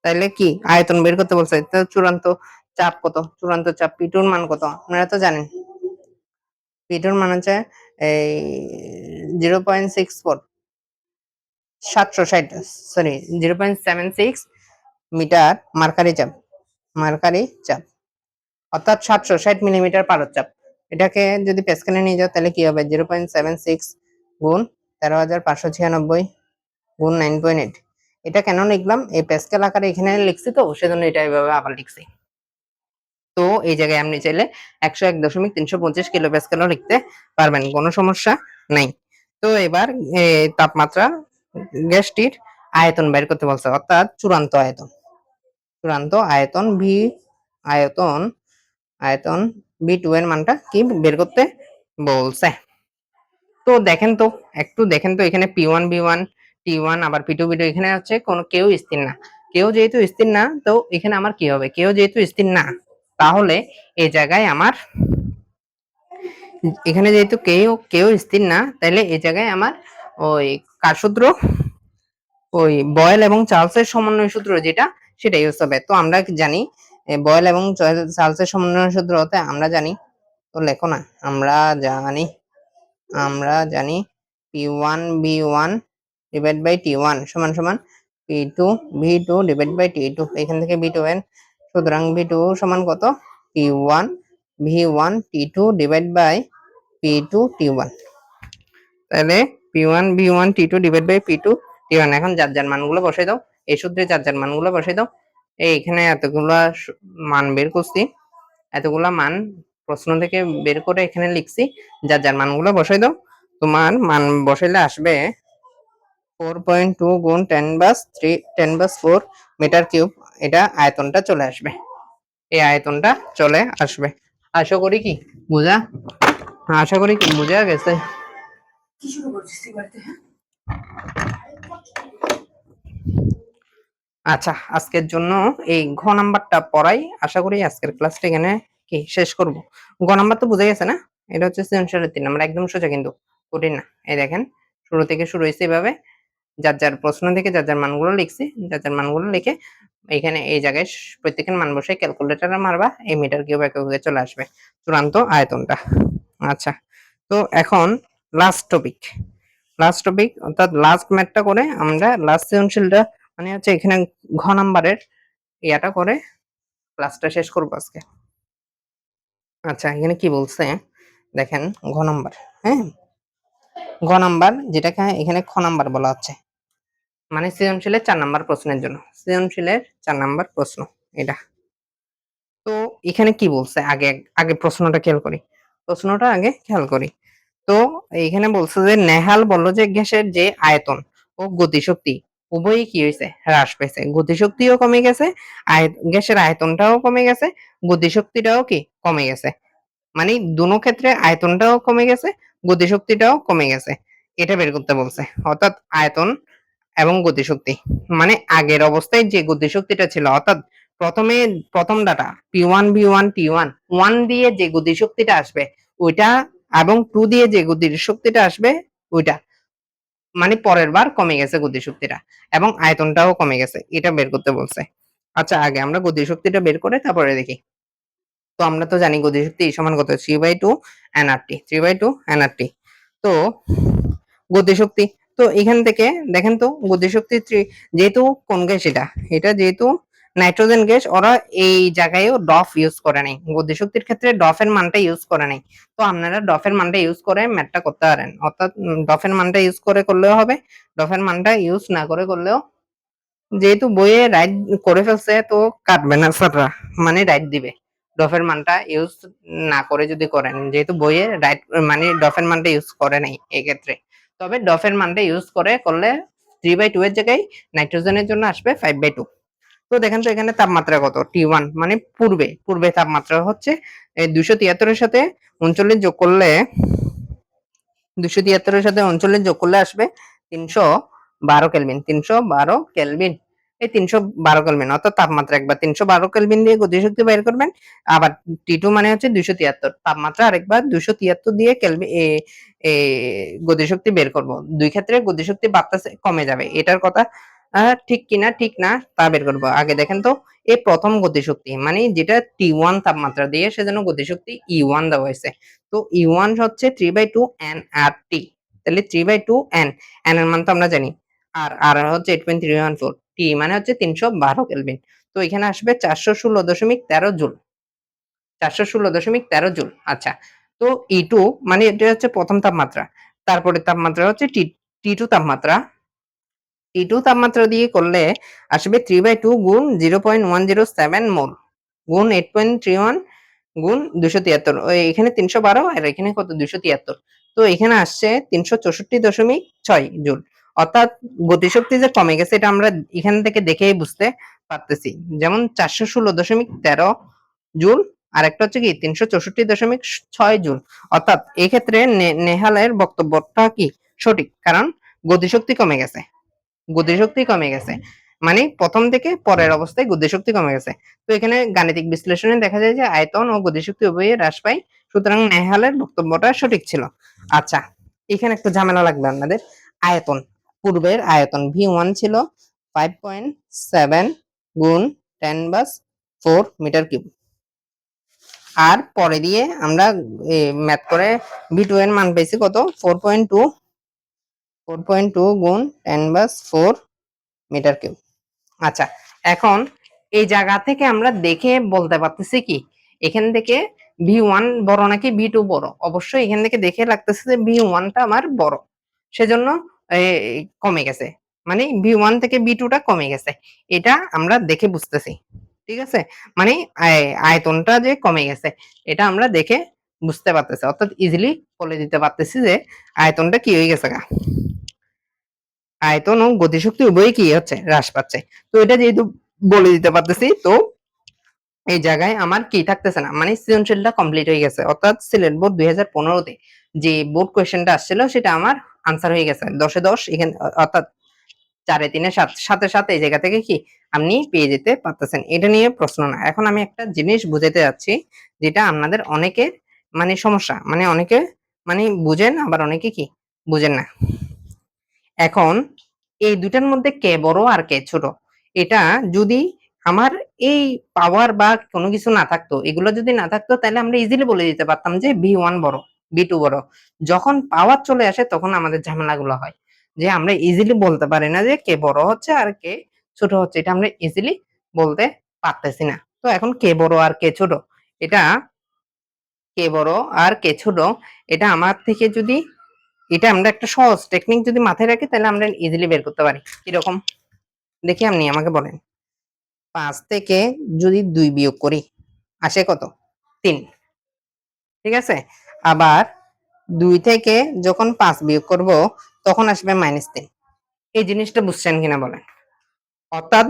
তাইলে কি আয়তন বের করতে বলছে, তো চূড়ান্ত চাপ কত? চূড়ান্ত চাপ P2 এর মান কত আপনারা তো জানেন। P2 এর মান হচ্ছে এই 0.64, 760, সরি 0.76 মিটার মার্কারি চাপ, মার্কারি চাপ অর্থাৎ 760 মিলিমিটার পারদ চাপ। এটাকে যদি প্যাসকেলে নিয়ে যাও তাহলে কি হবে? 0.76 গুণ 13,596 গুণ 9.8। এটা কেন লিখলাম? এই প্যাসকেল আকারে এখানে লিখছি, তো সেজন্য এটা এভাবে আবার লিখছি। তো এই জায়গায় আপনি চাইলে 101.325 কিলো প্যাসকেলও লিখতে পারবেন, কোনো সমস্যা নাই। তো এবার তাপমাত্রা গ্যাসটির আয়তন বের করতে বলছে, অর্থাৎ চূড়ান্ত আয়তন, চূড়ান্ত আয়তন ভি, আয়তন, আয়তন V2 এর মানটা কি বের করতে বলছে। তো দেখেন তো, একটু দেখেন তো, এখানে P1 V1 T1 আবার P2 V2, এখানে হচ্ছে কোনো কেউ স্থির না। কেউ যেহেতু স্থির না, তো এখানে আমার কি হবে? কেউ যেহেতু স্থির না, তাহলে এই জায়গায় আমার, এখানে যেহেতু কেউ কেউ স্থির না, তাহলে এই জায়গায় আমার ওই কার সূত্র, ওই বয়েল এবং চার্লসের সমন্বয় সূত্র যেটা, সেটাই ইউজ হবে। তো আমরা জানি বয়েল এবং চার্লসের সমন্বয় সূত্র হতে আমরা জানি, তো লেখো না, আমরা জানি, আমরা জানি P1 V1 divide by T1 সমান সমান P2 V2 divide by T2, এখান থেকে V2 এর, সুতরাং V2 সমান কত? P1 V1 T2 divide by P2 T1। তাহলে P1 V1 T2 divide by P2 T1। এখন যার যার মানগুলো বসাই দাও, এই সূত্রে যার যার মানগুলো বসাই দাও। এখানে এতগুলা মান বের করছি, এতগুলা মান প্রশ্ন থেকে বের করে এখানে লিখছি, যার যার মানগুলো বসাই দাও। তোমার মান বসাইলে আসবে 4.2 গুণ 10^3 মিটার কিউব, এটা আয়তনটা চলে আসবে, এই আয়তনটা চলে আসবে। আশা করি কি বোঝা, আশা করি কি বোঝা গেছে। আচ্ছা, আজকের জন্য এই ঘ নাম্বারটা পড়াই, আশা করি আজকের ক্লাসটা এখানে কি শেষ করব। ঘ নাম্বার তো বুঝে গেছে না? এটা হচ্ছে সৃজনশীলের 3 নাম্বার, একদম সোজা কিন্তু কঠিন না। এই দেখেন শুরু থেকে শুরু হয়েছে এভাবে, যার যার প্রশ্ন থেকে যার যার মানগুলো লিখছি, যার যার মানগুলো লিখে এখানে এই জায়গায় প্রত্যেকের মান বসে ক্যালকুলেটরে মারবা, এই মিটার কিউব এককে চলে আসবে চূড়ান্ত আয়তনটা। আচ্ছা, তো এখন লাস্ট টপিক, লাস্ট টপিক অর্থাৎ লাস্ট ম্যাথটা করে আমরা লাস্ট সৃজনশীলটা, মানে হচ্ছে এখানে ঘ নাম্বারের ইয়াটা করে ক্লাসটা শেষ করবো আজকে। আচ্ছা, এখানে কি বলছে দেখেন, ঘ নাম্বার, হ্যাঁ, ঘ নাম্বার, যেটাকে এখানে খ নাম্বার বলা হচ্ছে, মানে সৃজনশীলের 4 নাম্বার প্রশ্নের জন্য, সৃজনশীলের 4 নাম্বার প্রশ্ন এটা। তো এখানে কি বলছে, আগে আগে প্রশ্নটা খেয়াল করি, প্রশ্নটা আগে খেয়াল করি। তো এইখানে বলছে যে নেহাল বলল যে গ্যাসের যে আয়তন ও গতিশক্তি উভয়ই কি হয়েছে, হ্রাস পেয়েছে। গতিশক্তিও কমে গেছে, গ্যাসের আয়তনটাও কমে গেছে, গতিশক্তিটাও কি কমে গেছে। মানে দুনো ক্ষেত্রে আয়তনটাও কমে গেছে, গতিশক্তিটাও কমে গেছে, এটা বের করতে বলছে। অর্থাৎ আয়তন এবং গতিশক্তি, মানে আগের অবস্থায় যে গতিশক্তিটা ছিল, অর্থাৎ প্রথমে প্রথম ডাটা P1 V1 T1 1 দিয়ে যে গতিশক্তিটা আসবে ওইটা, এবং 2 দিয়ে যে গতিশক্তিটা আসবে ওইটা, মানে পরের বার কমে গেছে গতিশক্তিটা এবং আয়তনটাও কমে গেছে, এটা বের করতে বলছে। আচ্ছা, আগে আমরা গতিশক্তিটা বের করে তারপরে দেখি। তো আমরা তো জানি গতিশক্তি সমান কত, 3/2 nRT, 3/2 nRT। তো গতিশক্তি, তো এখান থেকে দেখেন তো গতিশক্তি যেহেতু কোন গ্যাস, এটা এটা যেহেতু নাইট্রোজেন গ্যাস, ওরা এই জায়গায়ও ডফ ইউজ করে নাই, গতিশক্তির ক্ষেত্রে ডফের মানটা ইউজ করে নাই। তো আপনারা ডফের মানটা ইউজ করে ম্যাথটা করতে পারেন, অর্থাৎ ডফের মানটা ইউজ করে করলেও হবে, ডফের মানটা ইউজ না করে করলেও, যেহেতু বইয়ে রাইট করে ফেলছে তো কাটবে না স্যাররা, মানে রাইট দিবে। ডফের মানটা ইউজ না করে যদি করেন, যেহেতু বইয়ে রাইট মানে ডফের মানটা ইউজ করে নাই এক্ষেত্রে, তবে ডফের মানটা ইউজ করে করলে 3/2 এর জায়গায় নাইট্রোজেনের জন্য আসবে 5/2। তো দেখেন তো এখানে তাপমাত্রা কত, T1 মানে পূর্বে পূর্বে তাপমাত্রা হচ্ছে 273 এর সাথে 39 যোগ করলে, 273 এর সাথে 39 যোগ করলে আসবে 312 কেলভিন, 312 কেলভিন। এই 312 কেলভিন অর্থাৎ তাপমাত্রা একবার 312 কেলভিন দিয়ে গতিশক্তি বের করবেন, আবার T2 মানে হচ্ছে 273 তাপমাত্রা, আরেকবার 273 দিয়ে কেলভিন গতিশক্তি বের করব। দুই ক্ষেত্রে গতিশক্তি বাড়তেছে কমে যাবে, এটার কথা ঠিক কিনা ঠিক না তা বের করব। আগে দেখেন তো এই প্রথম গতিশক্তি মানে যেটা T1 তাপমাত্রা দিয়ে সেজন্য গতিশক্তি E1 দেওয়া হয়েছে। তো E1 হচ্ছে 3/2 nRT, তাহলে 3/2 n, n এর মান তো আমরা জানি, আর আর হচ্ছে 8.314, T মানে হচ্ছে 312 কেলভিন। তো এখানে আসবে 416.13 জুল, 416.13 জুল। আচ্ছা, তো E2 মানে এটা হচ্ছে প্রথম তাপমাত্রা, তারপরে তাপমাত্রা হচ্ছে T2 তাপমাত্রা, T2 তাপমাত্রা দিয়ে করলে আসবে 3/2 গুণ 0.107 মোল গুণ 8.31 গুণ 273, এখানে 312 আর এখানে কত 273, তো এখানে আসছে 364.6 জুল। অর্থাৎ গতিশক্তি যে কমে গেছে এটা আমরা এখান থেকে দেখেই বুঝতে পারতেছি, যেমন 416.13 জুল আর একটা হচ্ছে কি 364.6 জুল। অর্থাৎ এই ক্ষেত্রে নেহালের বক্তব্যটা কি সঠিক, কারণ গতিশক্তি কমে গেছে, গতিশক্তি কমে গেছে, মানে প্রথম থেকে পরের অবস্থায় গতিশক্তি কমে গেছে। তো এখানে গাণিতিক বিশ্লেষণে দেখা যায় যে আয়তন ও গতিশক্তি উভয়ই হ্রাস পায়, সুতরাং নেহালের বক্তব্যটা সঠিক ছিল। আচ্ছা, এখানে একটু ঝামেলা লাগবে আপনাদের। আয়তন, পূর্বের আয়তন V1 ছিল 5.7 গুণ 10⁻⁴ মিটার কিউব, আর পরে দিয়ে আমরা ম্যাথ করে V2 এর মান পেয়েছি কত, 4.2 গুণ 10⁻⁴ মিটার কিউব। আচ্ছা, এখন এই জায়গা থেকে আমরা দেখে বলতে পারতেছি কি, এখান থেকে V1 বড় নাকি V2 বড়, অবশ্যই এখান থেকে দেখে লাগতেছে যে V1 টা আমার বড়, সেজন্য কমে গেছে, মানে V1 থেকে V2 টা কমে গেছে, এটা আমরা দেখে বুঝতেছি। ঠিক আছে, মানে আয়তনটা যে কমে গেছে এটা আমরা দেখে বুঝতে পারতেছি, অর্থাৎ ইজিলি বলে দিতে পারতেছি যে আয়তনটা কি হয়ে গেছে, আয়তন ও গতিশক্তি উভয়ই কি হচ্ছে, হ্রাস পাচ্ছে। তো এটা যেহেতু বলে দিতে পারতেছি, তো এই জায়গায় আমার কি থাকতেছে না, মানে সৃজনশীলটা কমপ্লিট হয়ে গেছে, অর্থাৎ সিলেট বোর্ড 2015-তে যে বোর্ড কোয়েশ্চেনটা আসছিল সেটা আমার আনসার হয়ে গেছে 10-এ 10, এখানে অর্থাৎ 4-এ 3-এ 7, 7-এ 7 এই জায়গা থেকে কি আপনি পেয়ে যেতে পারতেছেন, এটা নিয়ে প্রশ্ন না। এখন আমি একটা জিনিস বুঝাতে যাচ্ছি যেটা আপনাদের অনেকের মানে সমস্যা, মানে অনেকে মানে বুঝেন আবার অনেকে কি বুঝেন না। এখন এই দুটার মধ্যে কে বড় আর কে ছোট, এটা যদি আমার এই পাওয়ার বা কোনো কিছু না থাকতো, এগুলো যদি না থাকতো তাহলে আমরা ইজিলি বলে দিতে পারতাম যে V1 বড়, V2 বড়। যখন পাওয়ার চলে আসে তখন আমাদের ঝামেলাগুলো হয়, যে আমরা ইজিলি বলতে পারি না যে কে বড় হচ্ছে আর কে ছোট হচ্ছে, এটা আমরা ইজিলি বলতে পারতেছি না। তো এখন কে বড় আর কে ছোট, এটা কে বড় আর কে ছোট, এটা আমার থেকে যদি এটা আমরা একটা সহজ টেকনিক যদি মাথায় রাখি তাহলে আমরা ইজিলি বের করতে পারি। কিরকম দেখি আপনি আমাকে বলেন। 5 থেকে যদি 2 বিয়োগ করি আসে কত? 3। ঠিক আছে? আবার 2 থেকে যখন 5 বিয়োগ করব তখন আসবে -3। এই জিনিসটা বুঝছেন কিনা বলেন? অর্থাৎ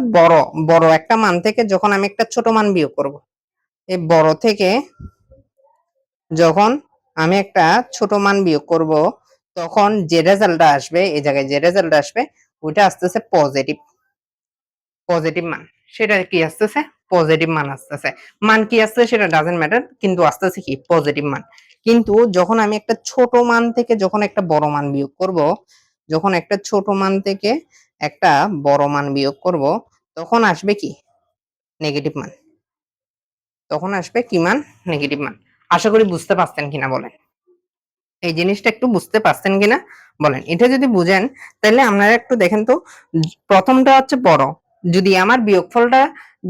বড় একটা মান থেকে যখন আমি একটা ছোট মান বিয়োগ করব, এই বড় থেকে যখন আমি একটা ছোট মান বিয়োগ করব তখন যে রেজাল্টটা আসবে, এই জায়গায় যে রেজাল্টটা আসবে ওইটা আসতেছে পজিটিভ মান। সেটা কি আসতেছে? পজিটিভ মান আসতেছে। মান কি আসছে সেটা ডাজন্ট ম্যাটার, কিন্তু আসতেছে কি? পজিটিভ মান। কিন্তু যখন আমি একটা ছোট মান থেকে যখন একটা বড় মান বিয়োগ করব, যখন একটা ছোট মান থেকে একটা বড় মান বিয়োগ করব, তখন আসবে কি? নেগেটিভ মান। তখন আসবে কি মান? নেগেটিভ মান। আশা করি বুঝতে পারছেন কিনা বলেন। এই জিনিসটা একটু বুঝতে পারছেন কিনা বলেন। এটা যদি বুঝেন তাহলে আপনারা একটু দেখেন তো, প্রথমটা হচ্ছে বড়। যদি আমার বিয়োগফলটা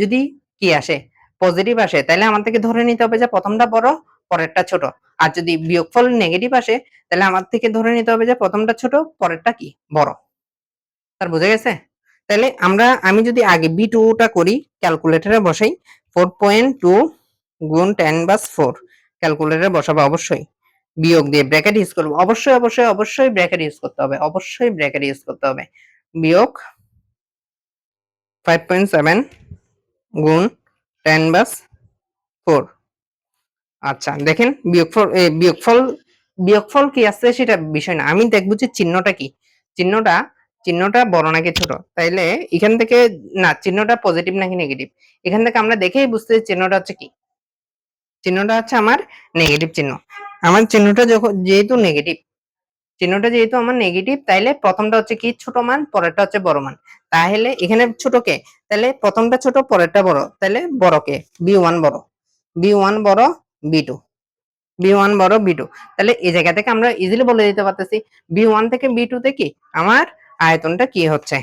যদি কি আসে? পজিটিভ আসে তাহলে আমার থেকে ধরে নিতে হবে যে প্রথমটা বড়, পরেরটা ছোট। আর যদি বিয়োগফল নেগেটিভ আসে তাহলে আমার থেকে ধরে নিতে হবে যে প্রথমটা ছোট, পরেরটা কি? বড়। স্যার বোঝা গেছে? তাহলে আমি যদি আগে B2 টা করি, ক্যালকুলেটরে বসাই। 4.2 গুণ 10^4 ক্যালকুলেটরে বসাবো অবশ্যই। বিয়োগ দিয়ে ব্র্যাকেট ইউজ করব। অবশ্যই ব্র্যাকেট ইউজ করতে হবে। অবশ্যই ব্র্যাকেট ইউজ করতে হবে। বিয়োগ 5.7 গুণ 10/4। আচ্ছা দেখেন, বিয়োগফল কি আসছে সেটা বিষয় না। আমি দেখব যে চিহ্নটা কি। চিহ্নটা চিহ্নটা বড় নাকি ছোট। তাইলে এখান থেকে না, চিহ্নটা পজিটিভ নাকি নেগেটিভ। এখান থেকে আমরা দেখেই বুঝতেছি চিহ্নটা হচ্ছে কি। চিহ্নটা হচ্ছে আমার নেগেটিভ চিহ্ন। আমার চিহ্নটা যেহেতু আমার নেগেটিভ, তাইলে প্রথমটা হচ্ছে কি? ছোট মান, পরেরটা হচ্ছে বড় মান। তাহলে এখানে ছোট কে? তাহলে প্রথমটা ছোট, পরেরটা বড়। তাহলে বড় কে? B1 বড়। B1 বড়, B2। B1 বড়, B2। তাহলে এই জায়গা থেকে আমরা ইজিলি বলে দিতে পারতেছি B1 থেকে B2 তে কি আমার আয়তনটা কি হচ্ছে?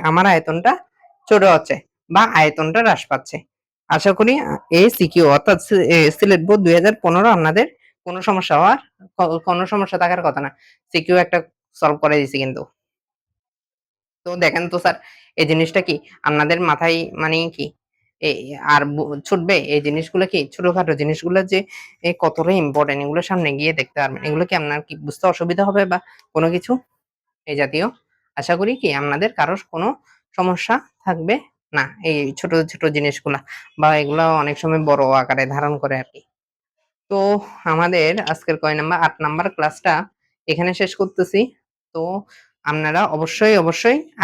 আমার আয়তনটা ছোট হচ্ছে বা আয়তনটা হ্রাস পাচ্ছে। আশা করি এই সিকিউ অর্থাৎ সিলেট বোর্ড 2015 আপনাদের কোনো সমস্যা থাকার কথা না। সিকিউ একটা সলভ করে দিছি কিন্তু। তো দেখেন তো স্যার, এই জিনিসটা কি আপনাদের মাথায় মানে কি এই আর ছুটবে? এই জিনিসগুলো কি ছোটখাটো জিনিসগুলো যে কতটা ইম্পর্টেন্ট, এগুলো সামনে গিয়ে দেখতে পারবেন। এগুলো কি আপনার কি বুঝতে অসুবিধা হবে বা কোনো কিছু এই জাতীয়? আশা করি কি আপনাদের কারোর কোনো সমস্যা থাকবে না এই ছোট জিনিসগুলা, বা এগুলা অনেক সময় বড় আকারে ধারণ করে আরকি। তো আমাদের আজকের কয় নাম্বার ৮ নাম্বার ক্লাসটা এখানে শেষ করতেছি। তো আপনারা অবশ্যই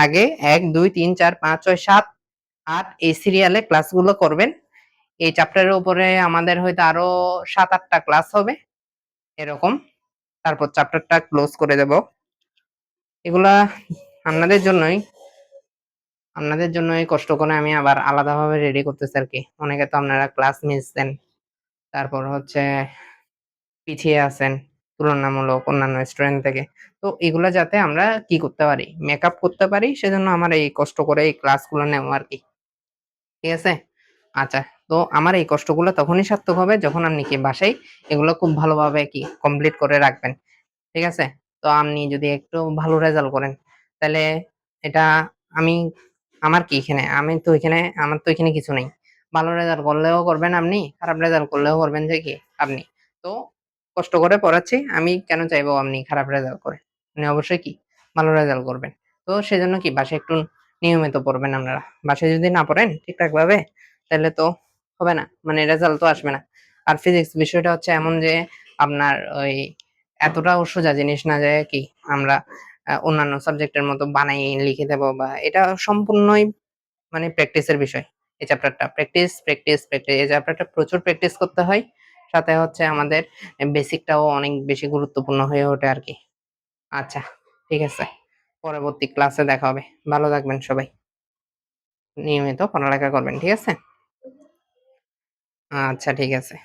আগে ১, ২, ৩, ৪, ৫, ৬, ৭, ৮ এই সিরিয়ালে ক্লাসগুলো করবেন। এই চ্যাপ্টারের উপরে আমাদের হয়তো আরো ৭, ৮ টা ক্লাস হবে এরকম। তারপর চ্যাপ্টারটা ক্লোজ করে দেব। এগুলা আপনাদের জন্যই কষ্ট করে আমি আবার আলাদাভাবে রেডি করতেছি আরকি। অনেকে তো আপনারা ক্লাস মিস দেন। তারপর হচ্ছে পিছিয়ে আছেন তুলনামূলক অন্যান্য স্টুডেন্ট থেকে। তো এগুলা যাতে আমরা কি করতে পারি? মেকআপ করতে পারি, সেজন্য আমার এই কষ্ট করে এই ক্লাসগুলো নেওয়া আরকি। ঠিক আছে? আচ্ছা, তো আমার এই কষ্টগুলো তখনই সার্থক হবে যখন আপনি কি বাসায় এগুলো খুব ভালোভাবে কি কমপ্লিট করে রাখবেন। ঠিক আছে? তো আপনি যদি একটু ভালো রেজাল্ট করেন, তাইলে এটা আমি আমার কি এখানে? আমার তো এখানে কিছু নেই। ভালো রেজাল্ট করলেও করবেন আপনি, খারাপ রেজাল্ট করলেও করবেন যে কি আপনি। তো কষ্ট করে পড়াচ্ছি, আমি কেন চাইবো আপনি খারাপ রেজাল্ট করেন? আপনি অবশ্যই কি ভালো রেজাল্ট করবেন। তো সেজন্য কি বাসায় একটু নিয়মিত পড়বেন আপনারা। বাসায় যদি না পড়েন ঠিকঠাকভাবে তাহলে তো হবে না। মানে রেজাল্ট তো আসবে না। আর ফিজিক্স বিষয়টা হচ্ছে এমন যে আপনার ওই এতটাও সোজা জিনিস না যে কি আমরা অন্যান্য সাবজেক্টের মতো বানাই লিখে দেব, বা এটা সম্পূর্ণই মানে প্র্যাকটিসের বিষয়। এই চ্যাপ্টারটা প্র্যাকটিস। এই চ্যাপ্টারটা প্রচুর প্র্যাকটিস করতে হয়। সাথে হচ্ছে আমাদের বেসিকটাও অনেক বেশি গুরুত্বপূর্ণ হয়ে ওঠে আরকি। আচ্ছা, ঠিক আছে। পরবর্তী ক্লাসে দেখা হবে। ভালো থাকবেন সবাই। নিয়মিত পড়ালেখা করবেন। ঠিক আছে? আচ্ছা ঠিক আছে।